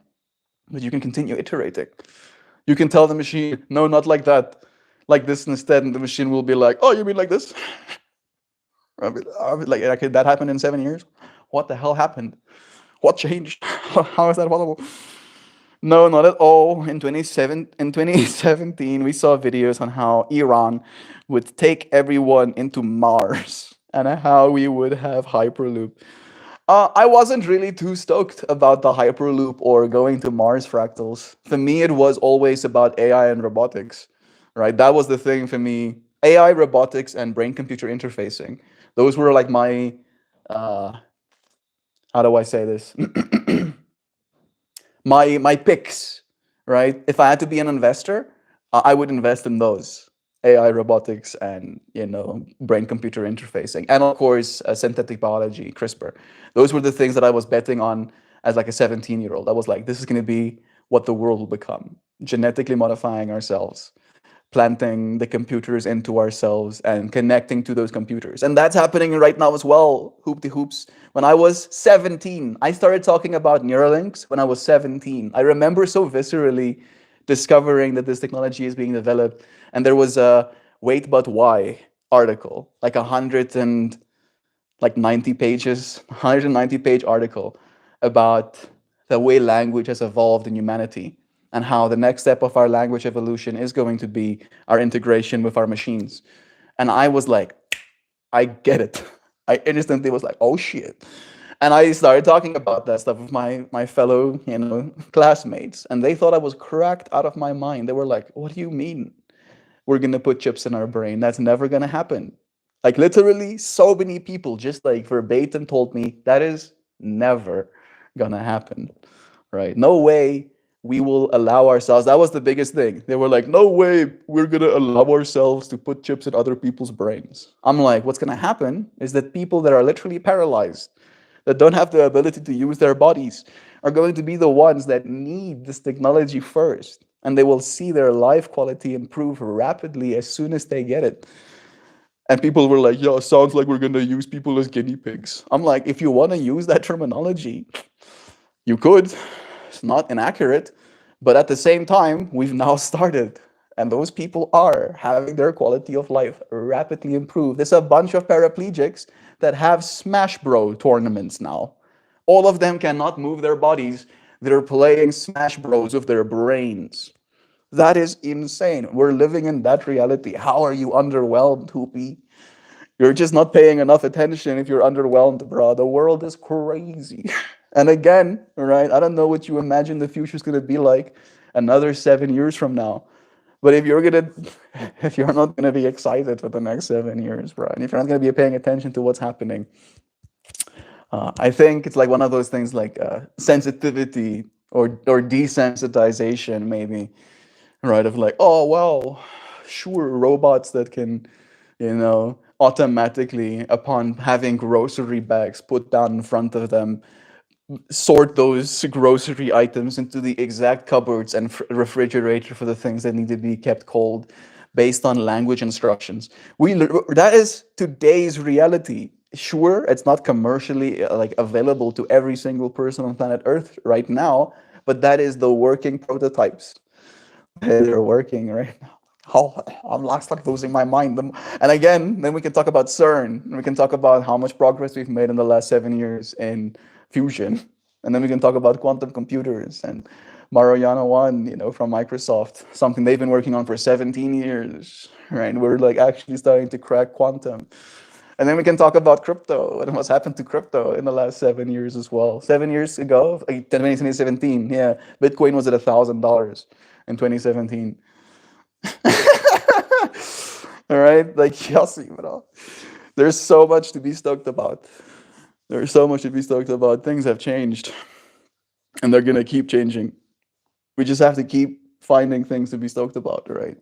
but you can continue iterating. You can tell the machine, no, not like that, like this instead, and the machine will be like, oh, you mean like this? I'll be like, okay, that happened in 7 years. What the hell happened? What changed? How is that possible? No, not at all. In 2017, we saw videos on how Iran would take everyone into Mars and how we would have Hyperloop. I wasn't really too stoked about the Hyperloop or going to Mars fractals. For me, it was always about AI and robotics, right? That was the thing for me AI, robotics, and brain-computer interfacing. Those were like my, uh, how do I say this? My picks, right? If I had to be an investor, I would invest in those: AI, robotics, and brain computer interfacing, and of course synthetic biology, CRISPR. Those were the things that I was betting on as like a 17-year-old. I was like, this is going to be what the world will become: genetically modifying ourselves, planting the computers into ourselves and connecting to those computers. And that's happening right now as well. Hoop de hoops. When I was 17, I started talking about Neuralinks when I was 17. I remember so viscerally discovering that this technology is being developed. And there was a Wait But Why article, like 90 pages, 190-page article about the way language has evolved in humanity and how the next step of our language evolution is going to be our integration with our machines. And I was like, I get it. I instantly was like, oh shit. And I started talking about that stuff with my fellow, classmates. And they thought I was cracked out of my mind. They were like, what do you mean we're gonna put chips in our brain? That's never gonna happen. Like literally, so many people just like verbatim told me that is never gonna happen, right? No way we will allow ourselves. That was the biggest thing. They were like, no way we're gonna allow ourselves to put chips in other people's brains. I'm like, what's gonna happen is that people that are literally paralyzed, that don't have the ability to use their bodies, are going to be the ones that need this technology first. And they will see their life quality improve rapidly as soon as they get it. And people were like, yeah, sounds like we're going to use people as guinea pigs. I'm like, if you want to use that terminology, you could. It's not inaccurate. But at the same time, we've now started. And those people are having their quality of life rapidly improve. There's a bunch of paraplegics that have Smash Bro tournaments now. All of them cannot move their bodies. They're playing Smash Bros with their brains. That is insane. We're living in that reality. How are you underwhelmed, Hoopy? You're just not paying enough attention if you're underwhelmed, bro. The world is crazy. And again, right? I don't know what you imagine the future is going to be like another 7 years from now. But if you're not gonna be excited for the next 7 years, bro, and if you're not gonna be paying attention to what's happening, I think it's like one of those things like sensitivity or desensitization, maybe, right? Of like, oh well, sure, robots that can, automatically, upon having grocery bags put down in front of them, sort those grocery items into the exact cupboards and refrigerator for the things that need to be kept cold based on language instructions. That is today's reality. Sure, it's not commercially like available to every single person on planet Earth right now, but that is the working prototypes. They're working right now. Oh, I'm like losing my mind. And again, then we can talk about CERN, and we can talk about how much progress we've made in the last 7 years in fusion. And then we can talk about quantum computers and Mariana 1, from Microsoft, something they've been working on for 17 years, right? We're like actually starting to crack quantum. And then we can talk about crypto and what's happened to crypto in the last 7 years as well. 7 years ago, 2017, yeah, Bitcoin was at $1,000 in 2017. All right, like y'all see, bro. There's so much to be stoked about. There's so much to be stoked about. Things have changed, and they're gonna keep changing. We just have to keep finding things to be stoked about, right?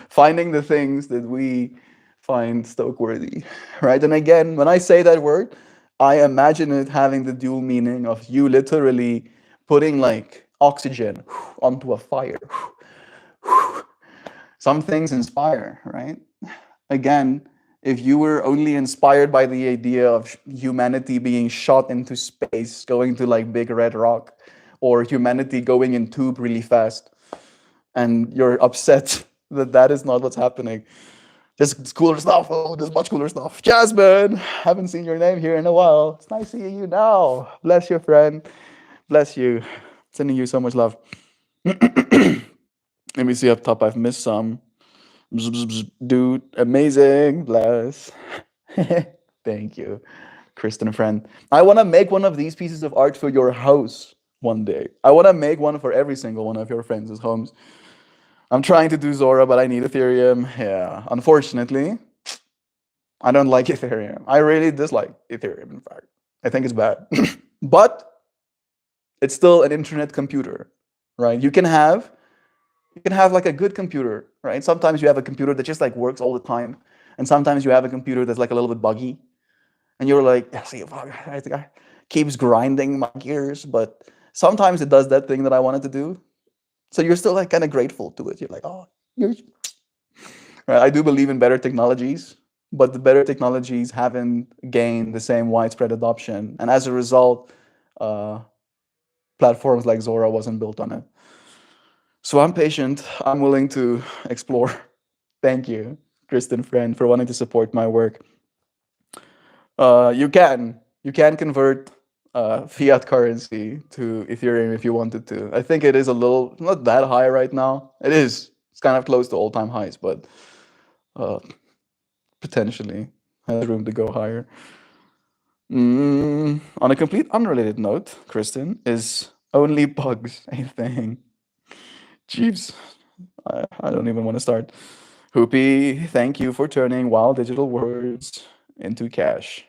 Finding the things that we find stoke-worthy, right? And again, when I say that word, I imagine it having the dual meaning of you literally putting like oxygen onto a fire. Some things inspire, right? Again, if you were only inspired by the idea of humanity being shot into space, going to like Big Red Rock, or humanity going in tube really fast, and you're upset that that is not what's happening. There's cooler stuff. Oh, there's much cooler stuff. Jasmine, haven't seen your name here in a while. It's nice seeing you now. Bless you, friend. Bless you. Sending you so much love. Let me see up top. I've missed some. Dude, amazing. Bless. Thank you, Kristen, friend. I want to make one of these pieces of art for your house one day. I want to make one for every single one of your friends' homes. I'm trying to do Zora, but I need Ethereum. Yeah, unfortunately, I don't like Ethereum. I really dislike Ethereum, in fact. I think it's bad. But it's still an internet computer, right? You can have like a good computer, right? Sometimes you have a computer that just like works all the time, and sometimes you have a computer that's like a little bit buggy, and you're like, yeah, see, fuck, I think I keeps grinding my gears, but sometimes it does that thing that I wanted to do. So you're still like kind of grateful to it. You're like, oh, right? I do believe in better technologies, but the better technologies haven't gained the same widespread adoption, and as a result, uh, platforms like Zora wasn't built on it. So I'm patient. I'm willing to explore. Thank you, Kristen friend, for wanting to support my work. You can convert fiat currency to Ethereum if you wanted to. I think it is a little not that high right now. It is. It's kind of close to all-time highs, but uh, potentially has room to go higher. On a complete unrelated note, Kristen, is only bugs a thing? Jeeves, I don't even want to start. Hoopy, thank you for turning wild digital words into cash.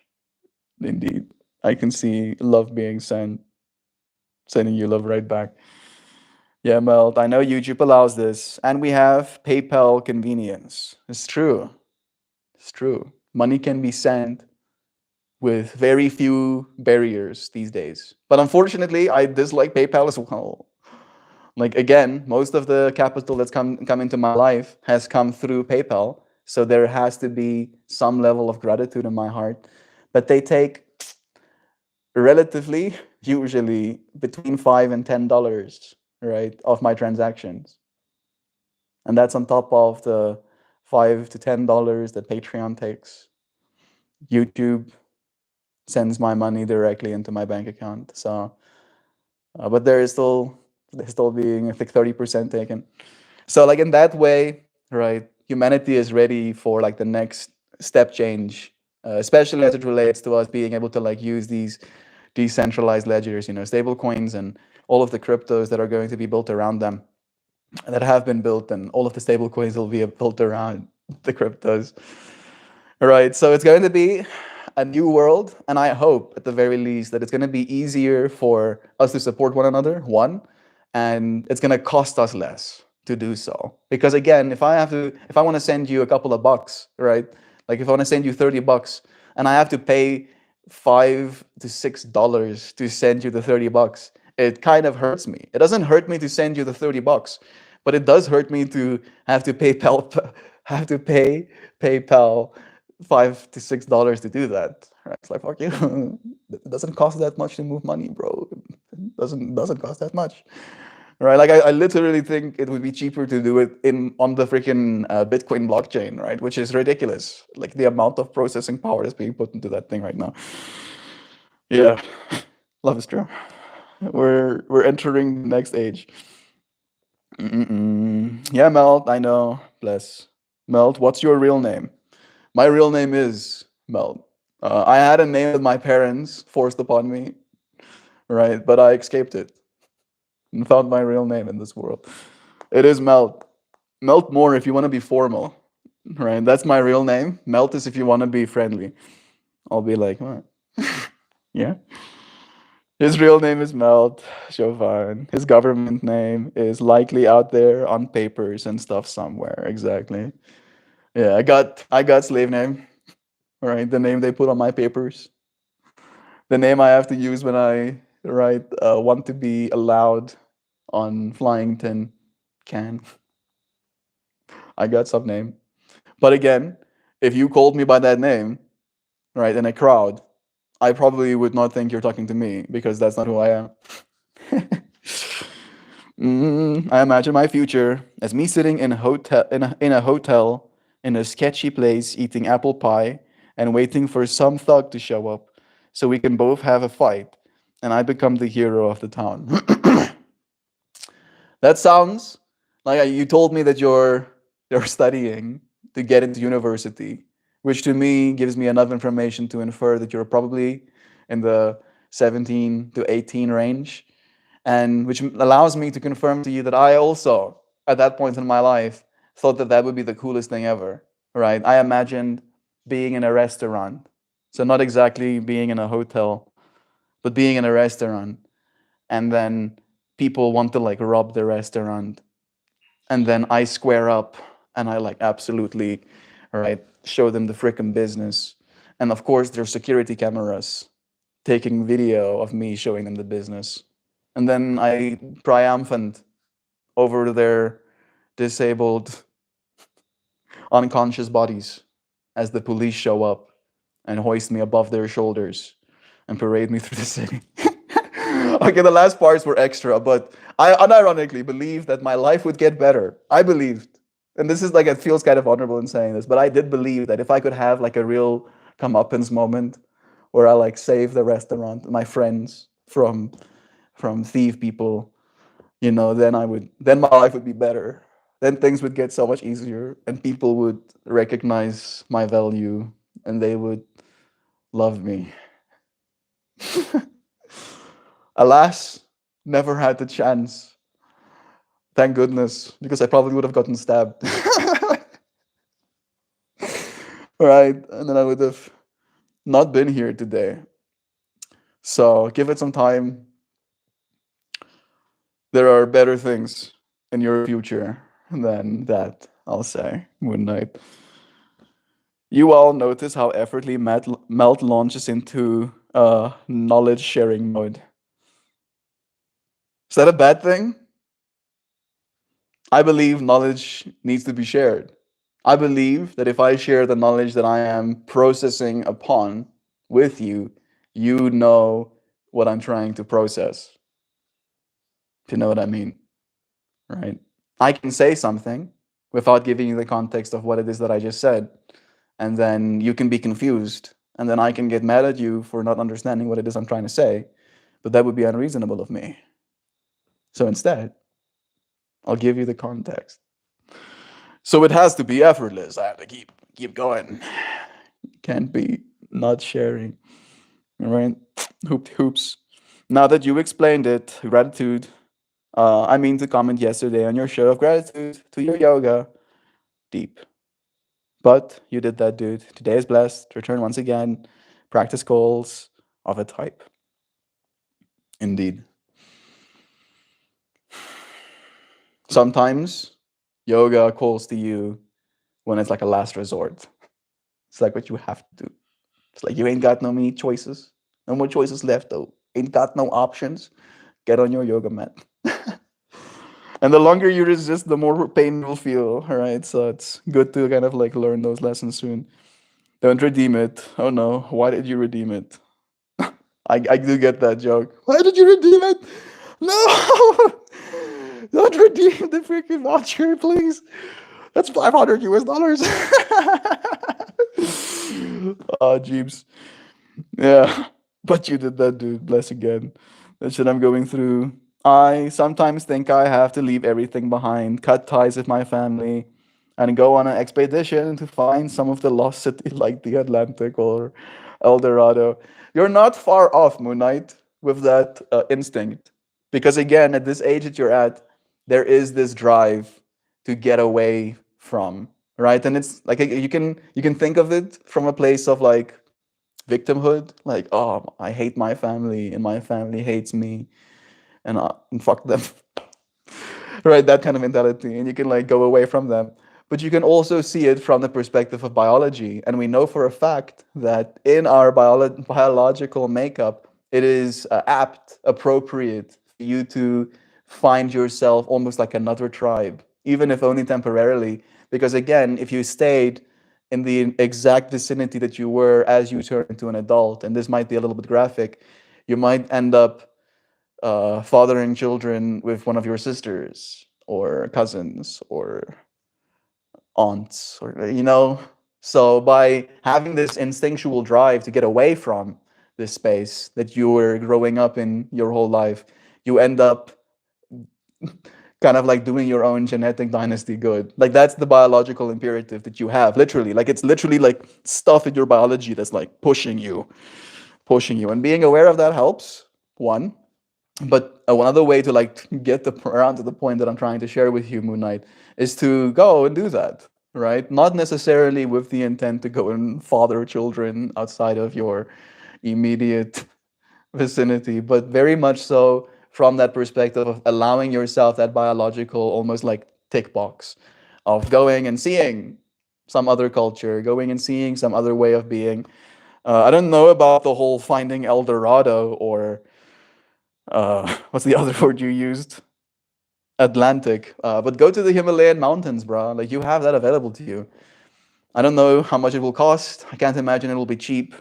Indeed. I can see love being sent, sending you love right back. Yeah, Melt, I know YouTube allows this, and we have PayPal convenience. It's true. It's true. Money can be sent with very few barriers these days. But unfortunately, I dislike PayPal as well. Like again, most of the capital that's come into my life has come through PayPal, so there has to be some level of gratitude in my heart. But they take relatively, usually between $5 and $10, right, of my transactions, and that's on top of the $5 to $10 that Patreon takes. YouTube sends my money directly into my bank account. So, but they're still being I think 30% taken. So like in that way, right, humanity is ready for like the next step change, especially as it relates to us being able to like use these decentralized ledgers, stable coins and all of the cryptos that are going to be built around them, that have been built, and all of the stable coins will be built around the cryptos. Right. So it's going to be a new world, and I hope at the very least that it's going to be easier for us to support one another, one, and it's going to cost us less to do so. Because again, if I want to send you a couple of bucks, right? Like if I want to send you $30 and I have to pay $5 to $6 to send you the $30, it kind of hurts me. It doesn't hurt me to send you the $30, but it does hurt me to have to have to pay PayPal $5 to $6 to do that. Right? It's like fuck you. It doesn't cost that much to move money, bro. It doesn't cost that much. Right? Like I literally think it would be cheaper to do it on the freaking Bitcoin blockchain, right? Which is ridiculous. Like the amount of processing power that's being put into that thing right now. Yeah, love is true. We're entering the next age. Yeah, Melt, I know. Bless. Melt, what's your real name? My real name is Melt. I had a name that my parents forced upon me, right? But I escaped it and found my real name in this world. It is Melt. MeltMore if you want to be formal, right? That's my real name. Melt is if you want to be friendly. I'll be like, what? Yeah. His real name is Melt Chauvin. His government name is likely out there on papers and stuff somewhere. Exactly. Yeah, I got slave name. Right, the name they put on my papers. The name I have to use when I want to be allowed on Flying Tin Can. I got some name. But again, if you called me by that name, right, in a crowd, I probably would not think you're talking to me because that's not who I am. I imagine my future as me sitting in a hotel in a sketchy place eating apple pie and waiting for some thug to show up so we can both have a fight and I become the hero of the town. That sounds like you told me that you're studying to get into university, which to me gives me enough information to infer that you're probably in the 17 to 18 range, and which allows me to confirm to you that I also at that point in my life, thought that that would be the coolest thing ever, right? I imagined being in a restaurant. So, not exactly being in a hotel, but being in a restaurant. And then people want to like rob the restaurant. And then I square up and I like absolutely, right, show them the frickin' business. And of course, there's security cameras taking video of me showing them the business. And then I triumphant over their disabled, unconscious bodies as the police show up and hoist me above their shoulders and parade me through the city. Okay, the last parts were extra, but I unironically believed that my life would get better. I believed, and this is like, it feels kind of vulnerable in saying this, but I did believe that if I could have like a real comeuppance moment where I like save the restaurant, my friends from thief people, then my life would be better. Then things would get so much easier, and people would recognize my value, and they would love me. Alas, never had the chance. Thank goodness, because I probably would have gotten stabbed. Right? And then I would have not been here today. So give it some time. There are better things in your future than that, I'll say. Moon Knight. You all notice how effortlessly Melt launches into knowledge sharing mode. Is that a bad thing? I believe knowledge needs to be shared. I believe that if I share the knowledge that I am processing upon with you, you know what I'm trying to process. If you know what I mean, right? I can say something without giving you the context of what it is that I just said, and then you can be confused, and then I can get mad at you for not understanding what it is I'm trying to say, but that would be unreasonable of me. So instead, I'll give you the context. So it has to be effortless. I have to keep going. Can't be not sharing. All right? Hoops. Now that you explained it, gratitude. I mean to comment yesterday on your show of gratitude to your yoga. Deep. But you did that, dude. Today is blessed. Return once again. Practice calls of a type. Indeed. Sometimes yoga calls to you when it's like a last resort. It's like what you have to do. It's like you ain't got no many choices. No more choices left though. Ain't got no options. Get on your yoga mat. And the longer you resist, the more pain you'll feel. All right. So it's good to kind of like learn those lessons soon. Don't redeem it. Oh no. Why did you redeem it? I do get that joke. Why did you redeem it? No! Don't redeem the freaking voucher, please. That's 500 US dollars. Oh, Jeeps. Yeah. But you did that, dude. Bless again. That's what I'm going through. I sometimes think I have to leave everything behind, cut ties with my family, and go on an expedition to find some of the lost cities like the Atlantic or El Dorado. You're not far off, Moon Knight, with that instinct. Because again, at this age that you're at, there is this drive to get away from, right? And it's like you can think of it from a place of like victimhood, like, oh, I hate my family and my family hates me, and fuck them. Right, that kind of mentality, and you can like go away from them. But you can also see it from the perspective of biology, and we know for a fact that in our biological makeup, it is apt, appropriate for you to find yourself almost like another tribe, even if only temporarily. Because again, if you stayed in the exact vicinity that you were as you turn into an adult, and this might be a little bit graphic, you might end up fathering children with one of your sisters or cousins or aunts, or. So by having this instinctual drive to get away from this space that you were growing up in your whole life, you end up kind of like doing your own genetic dynasty good. Like that's the biological imperative that you have, literally. Like it's literally like stuff in your biology that's like pushing you. And being aware of that helps. One. But one other way to like get around to the point that I'm trying to share with you, Moon Knight, is to go and do that, right? Not necessarily with the intent to go and father children outside of your immediate vicinity, but very much so from that perspective of allowing yourself that biological, almost like tick box of going and seeing some other culture, going and seeing some other way of being. I don't know about the whole finding El Dorado or what's the other word you used? Atlantic. But go to the Himalayan mountains, bro. Like you have that available to you. I don't know how much it will cost. I can't imagine it will be cheap.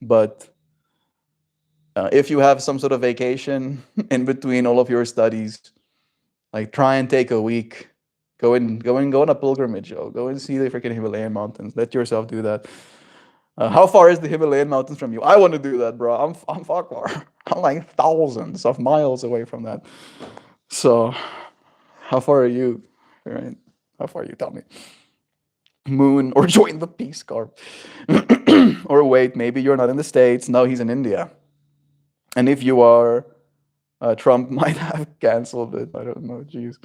But if you have some sort of vacation in between all of your studies, like try and take a week. Go on a pilgrimage, yo. Go and see the freaking Himalayan mountains. Let yourself do that. How far is the Himalayan mountains from you? I want to do that, bro. I'm far far. I'm like thousands of miles away from that. So, how far are you? Right? How far are you? Tell me. Moon or join the Peace Corps. Or wait, maybe you're not in the States. No, he's in India. And if you are, Trump might have canceled it. I don't know. Jeez.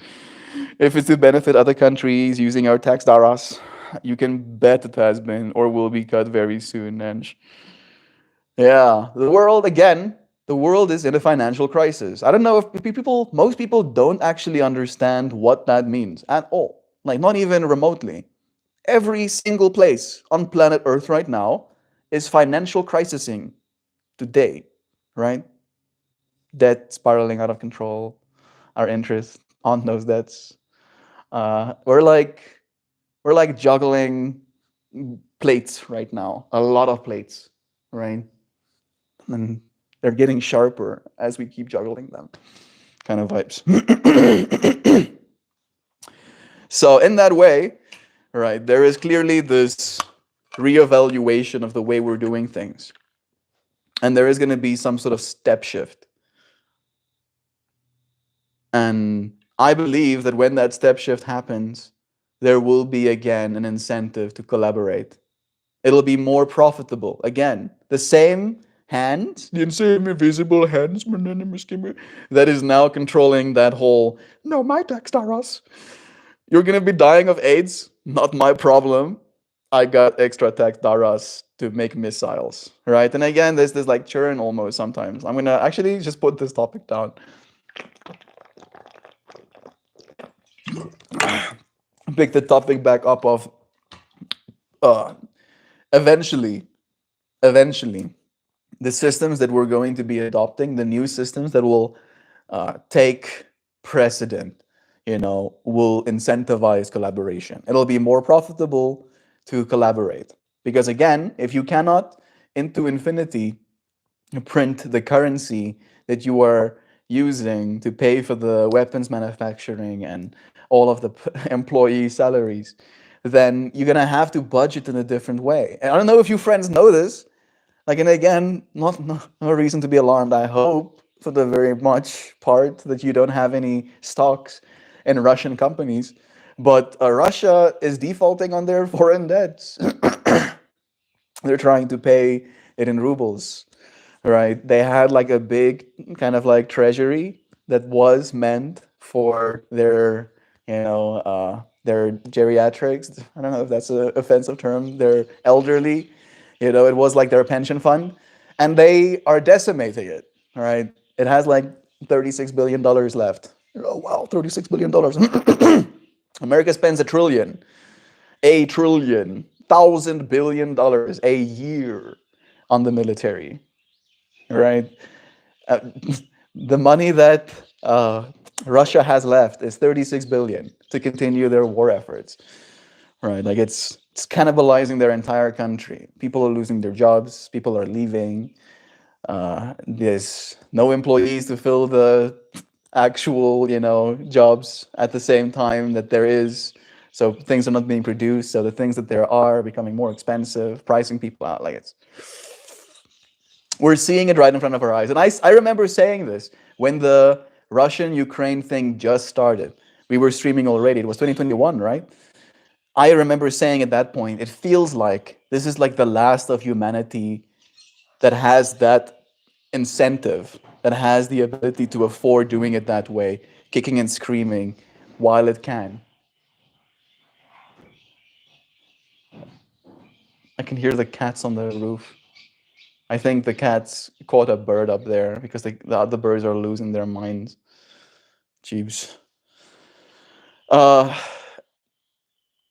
If it's to benefit other countries using our tax dollars, you can bet it has been or will be cut very soon. And yeah, the world again. The world is in a financial crisis. I don't know if most people don't actually understand what that means at all. Like not even remotely. Every single place on planet Earth right now is financial crisising today, right? Debt spiraling out of control, our interest on those debts. We're like juggling plates right now, a lot of plates, right? And they're getting sharper as we keep juggling them, kind of vibes. So in that way, right, there is clearly this reevaluation of the way we're doing things. And there is going to be some sort of step shift. And I believe that when that step shift happens, there will be again an incentive to collaborate. It'll be more profitable. Again, the same hand, the same invisible hands, that is now controlling that whole, no, my tax dollars. You're going to be dying of AIDS, not my problem. I got extra tax dollars to make missiles, right? And again, there's this like churn almost sometimes. I'm going to actually just put this topic down. Pick the topic back up of eventually, the systems that we're going to be adopting, the new systems that will take precedent, will incentivize collaboration. It'll be more profitable to collaborate. Because again, if you cannot into infinity print the currency that you are using to pay for the weapons manufacturing and all of the employee salaries, then you're gonna have to budget in a different way. And I don't know if you friends know this. Like, and again, no reason to be alarmed. I hope for the very much part that you don't have any stocks in Russian companies. But Russia is defaulting on their foreign debts. They're trying to pay it in rubles, right? They had like a big kind of like treasury that was meant for their geriatrics. I don't know if that's an offensive term. Their elderly, it was like their pension fund, and they are decimating it. Right? It has like $36 billion left. Oh wow, $36 billion. America spends $1,000,000,000,000 a year on the military, right? Uh, the money that Russia has left is 36 billion to continue their war efforts, right? Like it's cannibalizing their entire country. People are losing their jobs. People are leaving. There's no employees to fill the actual, jobs at the same time that there is. So things are not being produced. So the things that there are becoming more expensive, pricing people out. Like we're seeing it right in front of our eyes. And I remember saying this when the Russian-Ukraine thing just started. We were streaming already. It was 2021, right? I remember saying at that point, it feels like this is like the last of humanity that has that incentive that has the ability to afford doing it that way, kicking and screaming while it can. I can hear the cats on the roof. I think the cats caught a bird up there because the other birds are losing their minds. Jeeves. Uh,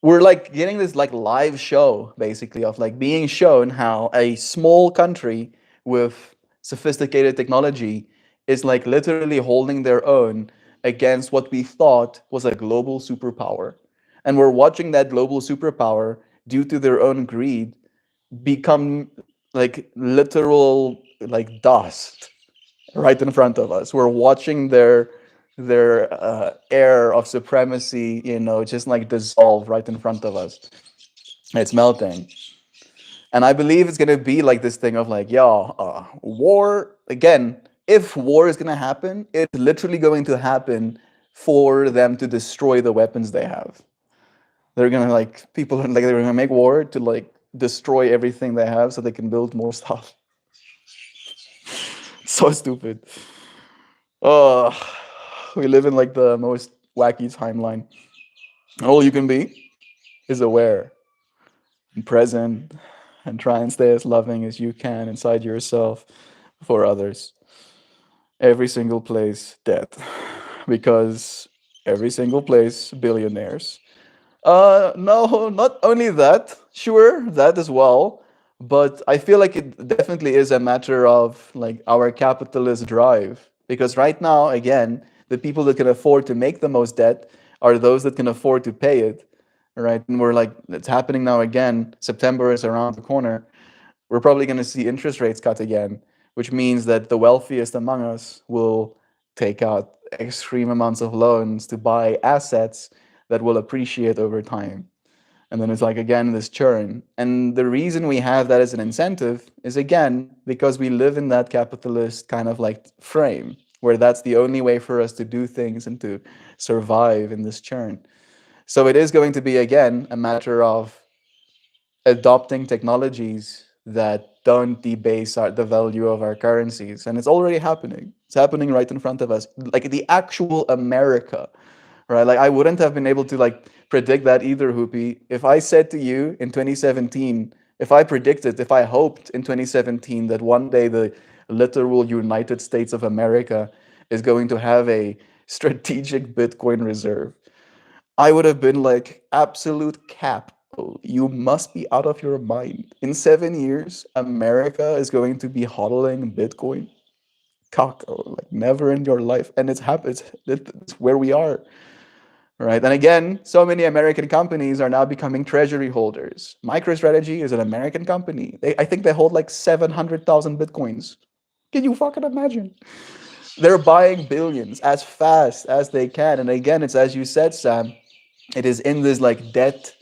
we're like getting this like live show basically of like being shown how a small country with sophisticated technology is like literally holding their own against what we thought was a global superpower. And we're watching that global superpower, due to their own greed, become like literal like dust right in front of us. We're watching their air of supremacy, just like dissolve right in front of us. It's melting. And I believe it's gonna be like this thing of like, yeah, war again. If war is gonna happen, it's literally going to happen for them to destroy the weapons they have. They're gonna like people are like they're gonna make war to like destroy everything they have so they can build more stuff. So stupid. Oh, we live in like the most wacky timeline. All you can be is aware and present and try and stay as loving as you can inside yourself for others. Every single place dead. Because every single place billionaires. No, not only that. Sure, that as well. But I feel like it definitely is a matter of like our capitalist drive. Because right now, again, the people that can afford to make the most debt are those that can afford to pay it. Right? And we're like, it's happening now again. September is around the corner. We're probably going to see interest rates cut again, which means that the wealthiest among us will take out extreme amounts of loans to buy assets that will appreciate over time. And then it's like, again, this churn. And the reason we have that as an incentive is, again, because we live in that capitalist kind of like frame where that's the only way for us to do things and to survive in this churn. So it is going to be, again, a matter of adopting technologies that don't debase the value of our currencies. And it's already happening. It's happening right in front of us. Like the actual America, right? Like I wouldn't have been able to like predict that either, Hoopy. If I said to you in 2017, if I hoped in 2017 that one day the literal United States of America is going to have a strategic Bitcoin reserve, I would have been like, absolute cap. You must be out of your mind. In 7 years, America is going to be hodling Bitcoin. Cock, like never in your life. And it's happened. It's where we are, right? And again, so many American companies are now becoming treasury holders. MicroStrategy is an American company. I think they hold like 700,000 Bitcoins. Can you fucking imagine? They're buying billions as fast as they can. And again, it's as you said, Sam, it is in this like debt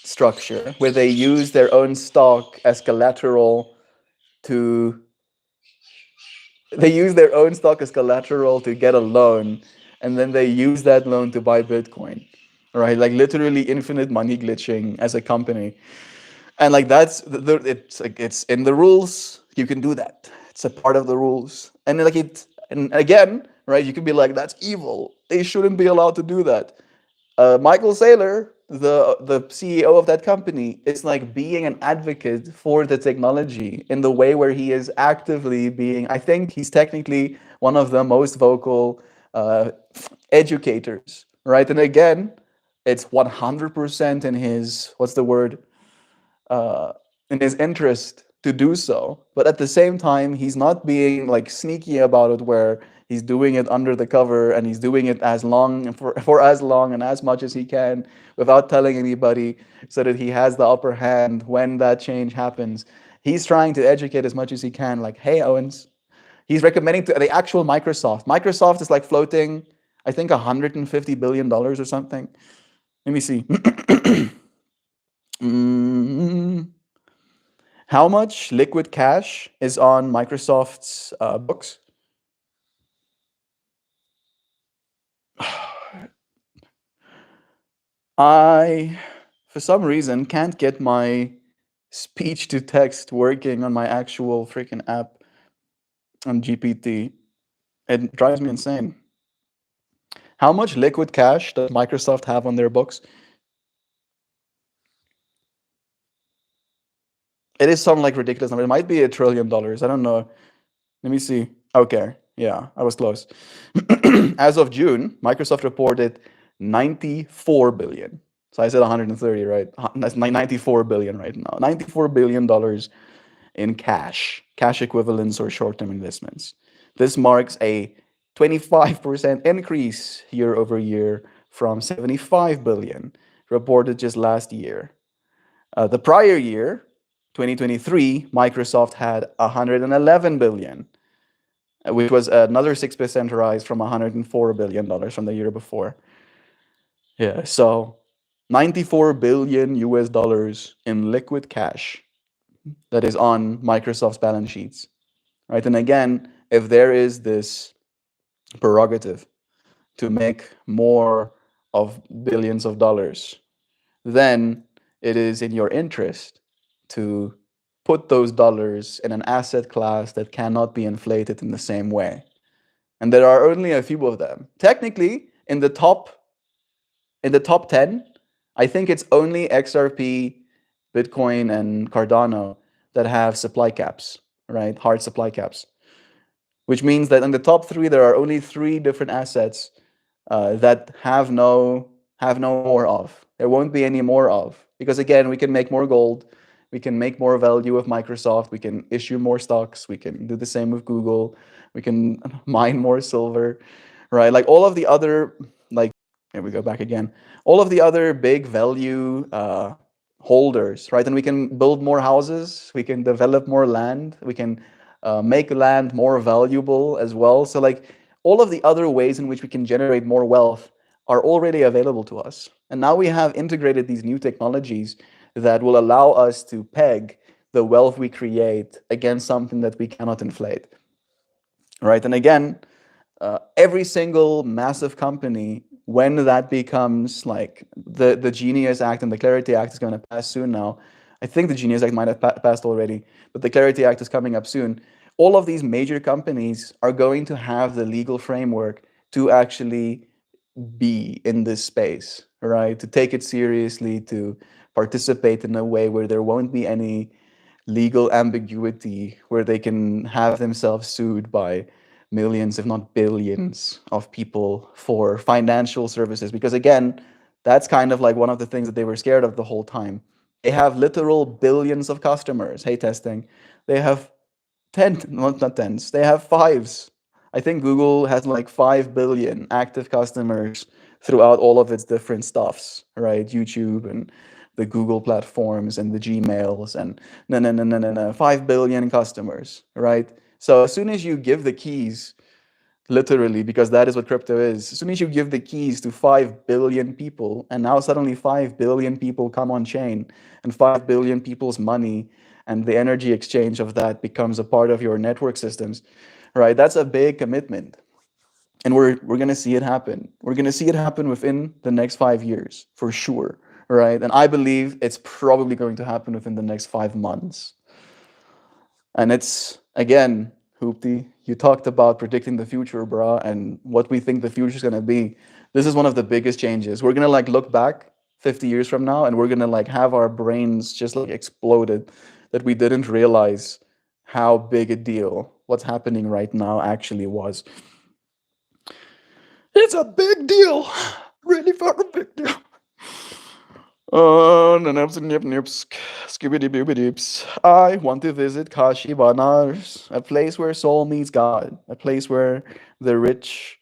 structure where they use their own stock as collateral to get a loan, and then they use that loan to buy Bitcoin, right? Like literally infinite money glitching as a company. And like it's in the rules. You can do that. It's a part of the rules. And again, right, you can be like, that's evil, they shouldn't be allowed to do that. Michael Saylor, the CEO of that company, is like being an advocate for the technology in the way where he is actively being. I think he's technically one of the most vocal educators, right? And again, it's 100% in his what's the word in his interest to do so. But at the same time, he's not being like sneaky about it, where he's doing it under the cover and he's doing it as long for as long and as much as he can without telling anybody, so that he has the upper hand when that change happens. He's trying to educate as much as he can. Like, hey, Owens, he's recommending to the actual Microsoft. Microsoft is like floating, I think, $150 billion or something. Let me see. How much liquid cash is on Microsoft's books? I, for some reason, can't get my speech to text working on my actual freaking app on GPT. It drives me insane. How much liquid cash does Microsoft have on their books? It is some like ridiculous number. It might be $1 trillion. I don't know. Let me see. Okay. Yeah, I was close. As of June, Microsoft reported 94 billion. So I said 130, right? That's 94 billion right now. $94 billion in cash equivalents or short-term investments. This marks a 25% increase year over year from 75 billion reported just last year. The prior year, 2023, Microsoft had 111 billion, which was another 6% rise from $104 billion from the year before. Yeah, so 94 billion US dollars in liquid cash that is on Microsoft's balance sheets, right? And again, if there is this prerogative to make more of billions of dollars, then it is in your interest to put those dollars in an asset class that cannot be inflated in the same way. And there are only a few of them. Technically, in the top 10, I think it's only XRP, Bitcoin, and Cardano that have supply caps, right? Hard supply caps, which means that in the top three, there are only three different assets that have no more of. There won't be any more of, because again, we can make more gold, we can make more value with Microsoft, we can issue more stocks, we can do the same with Google, we can mine more silver, right? Like all of the other, like, here we go back again. All of the other big value holders, right? And we can build more houses, we can develop more land, we can make land more valuable as well. So like all of the other ways in which we can generate more wealth are already available to us. And now we have integrated these new technologies that will allow us to peg the wealth we create against something that we cannot inflate, right? And again, every single massive company, when that becomes like the Genius Act and the Clarity Act is going to pass soon now. I think the Genius Act might have passed already, but the Clarity Act is coming up soon. All of these major companies are going to have the legal framework to actually be in this space, right? To take it seriously, to participate in a way where there won't be any legal ambiguity, where they can have themselves sued by millions, if not billions, of people for financial services. Because again, that's kind of like one of the things that they were scared of the whole time. They have literal billions of customers. Hey, testing. They have not tens, they have fives. I think Google has like 5 billion active customers throughout all of its different stuffs, right? YouTube and the Google platforms and the Gmails and no, 5 billion customers, right? So as soon as you give the keys, literally, because that is what crypto is, as soon as you give the keys to 5 billion people, and now suddenly 5 billion people come on chain, and 5 billion people's money and the energy exchange of that becomes a part of your network systems, right? That's a big commitment. And we're going to see it happen. We're going to see it happen within the next 5 years, for sure, right? And I believe it's probably going to happen within the next 5 months. And it's, again, Hoopty, you talked about predicting the future, bro, and what we think the future is going to be. This is one of the biggest changes. We're going to like look back 50 years from now and we're going to like have our brains just like exploded that we didn't realize how big a deal what's happening right now actually was. It's a big deal. Really fucking big deal. Nips and nips, skibidi boobidips. I want to visit Kashi Banaras, a place where soul meets God, a place where the rich,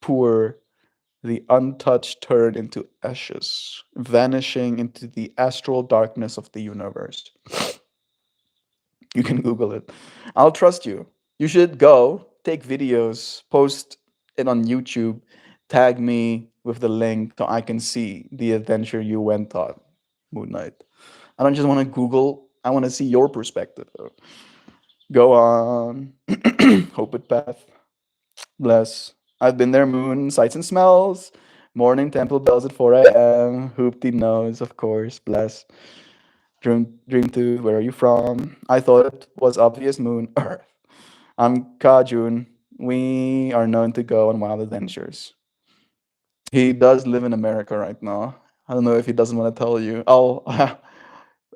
poor, the untouched turn into ashes, vanishing into the astral darkness of the universe. You can Google it. I'll trust you. You should go, take videos, post it on YouTube, tag me with the link so I can see the adventure you went on, Moon Knight. I don't just want to Google, I want to see your perspective. Go on. Hope it path. Bless. I've been there, Moon, sights and smells. Morning temple bells at 4 a.m. Hoopty knows, of course. Bless. Dream 2, where are you from? I thought it was obvious, Moon, Earth. I'm Kajun. we are known to go on wild adventures. He does live in America right now. I don't know if he doesn't want to tell you. Oh,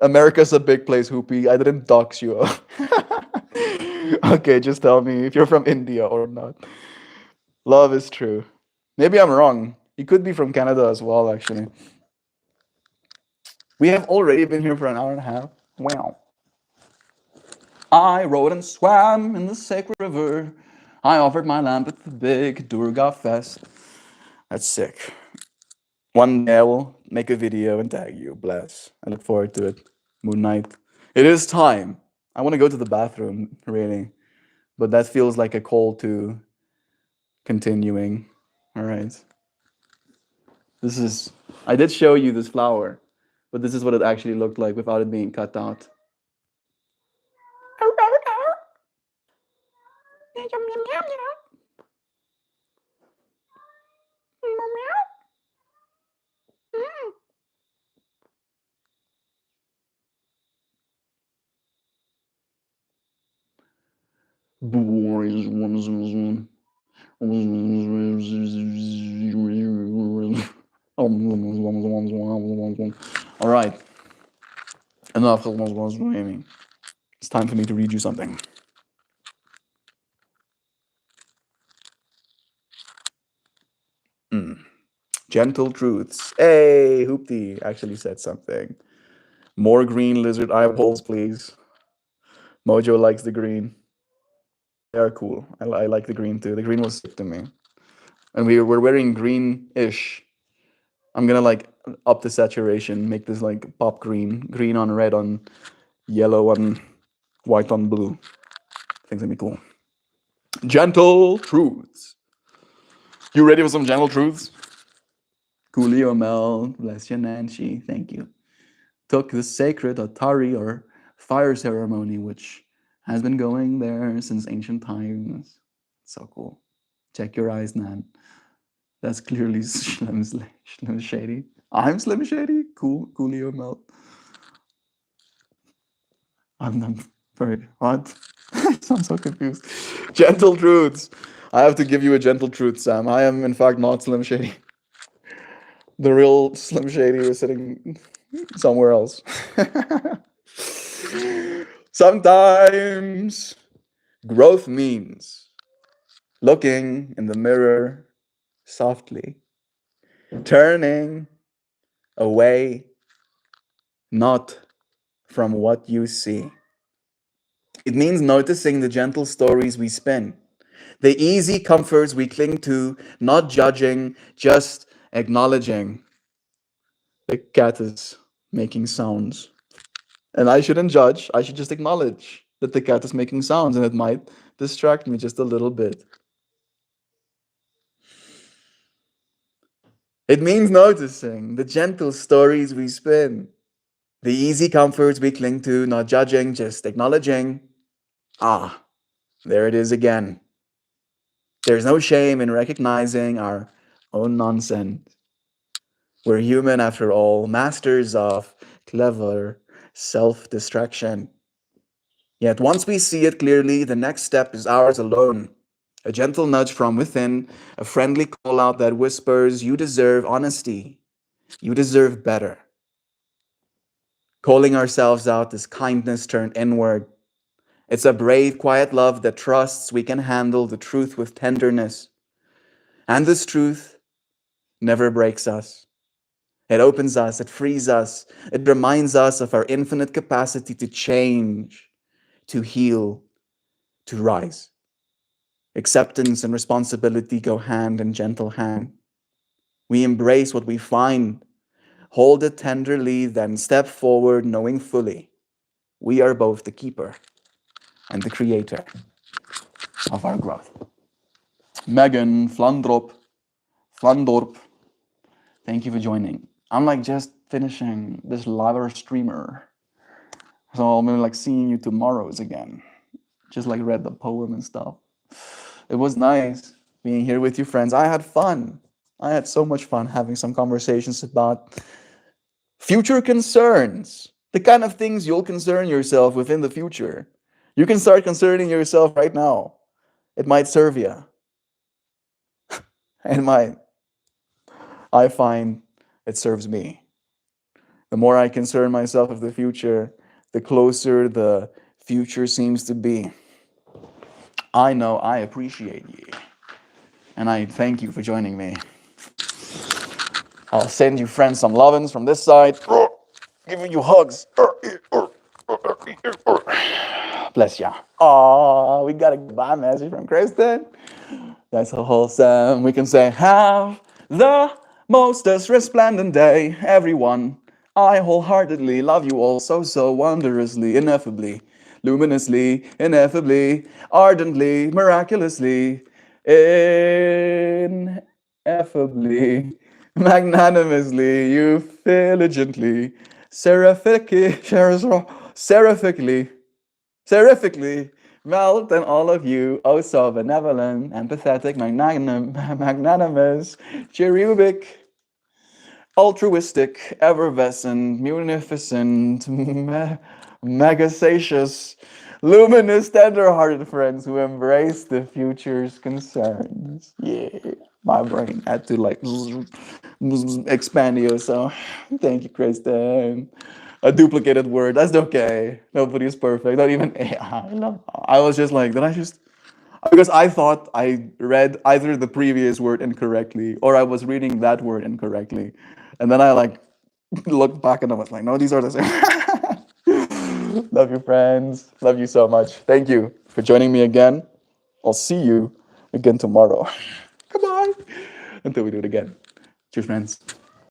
America's a big place, Hoopy. I didn't dox you. Okay, just tell me if you're from India or not. Love is true. Maybe I'm wrong. He could be from Canada as well, actually. We have already been here for an hour and a half. Wow. I rode and swam in the sacred river. I offered my lamp at the big Durga fest. That's sick. One day I will make a video and tag you. Bless. I look forward to it. Moon Knight. It is time. I want to go to the bathroom, really. But that feels like a call to continuing. All right. This is. I did show you this flower, but this is what it actually looked like without it being cut out. All right. Enough. It's time for me to read you something. Gentle truths. Hey, Hoopty actually said something. More green lizard eyeballs, please. Mojo likes the green. They are cool. I like the green too. The green was sick to me. And we're wearing green-ish. I'm gonna like up the saturation, make this like pop green. Green on red on yellow on white on blue. I think that'd be cool. Gentle truths. You ready for some gentle truths? Coolio Mel, bless you, Nancy. Thank you. Took the sacred Atari or fire ceremony, which has been going there since ancient times. So cool. Check your eyes, Nan. That's clearly Slim Shady. I'm Slim Shady? Coolio Melt. I'm very what? I'm so confused. Gentle truths. I have to give you a gentle truth, Sam. I am in fact not Slim Shady. The real Slim Shady is sitting somewhere else. Sometimes growth means looking in the mirror softly, turning away not from what you see. It means noticing the gentle stories we spin, the easy comforts we cling to, not judging, just acknowledging. The cat is making sounds. And I shouldn't judge, I should just acknowledge that the cat is making sounds and it might distract me just a little bit. It means noticing the gentle stories we spin, the easy comforts we cling to, not judging, just acknowledging. Ah, there it is again. There's no shame in recognizing our own nonsense. We're human after all, masters of clever self-distraction. Yet once we see it clearly, the next step is ours alone. A gentle nudge from within, a friendly call out that whispers, you deserve honesty. You deserve better. Calling ourselves out is kindness turned inward. It's a brave, quiet love that trusts we can handle the truth with tenderness. And this truth never breaks us. It opens us, it frees us, it reminds us of our infinite capacity to change, to heal, to rise. Acceptance and responsibility go hand in gentle hand. We embrace what we find, hold it tenderly, then step forward knowing fully we are both the keeper and the creator of our growth. Megan Flandorp, thank you for joining. I'm like just finishing this live streamer. So I'm gonna like seeing you tomorrow's again. Just like read the poem and stuff. It was nice being here with you friends. I had fun. I had so much fun having some conversations about future concerns. The kind of things you'll concern yourself with in the future. You can start concerning yourself right now. It might serve you. It might. I find it serves me. The more I concern myself with the future, the closer the future seems to be. I know I appreciate you, and I thank you for joining me. I'll send you friends some lovins from this side, giving you hugs. Bless ya. Aw, we got a goodbye message from Kristen. That's so wholesome. We can say, have the mostest resplendent day, everyone. I wholeheartedly love you all so wondrously, ineffably, luminously, ineffably, ardently, miraculously, ineffably, magnanimously, euphilligently, seraphically, Terrifically, Melt and all of you, oh so benevolent, empathetic, magnanimous, cherubic, altruistic, effervescent, munificent, megasacious, luminous, tender-hearted friends who embrace the future's concerns. Yeah, my brain had to like expand you, so thank you, Kristen. A duplicated word, that's okay. Nobody is perfect, not even AI. I was just like, did I just because I thought I read either the previous word incorrectly or I was reading that word incorrectly. And then I like looked back and I was like, no, these are the same. Love you, friends. Love you so much. Thank you for joining me again. I'll see you again tomorrow. Goodbye. Until we do it again. Cheers, friends.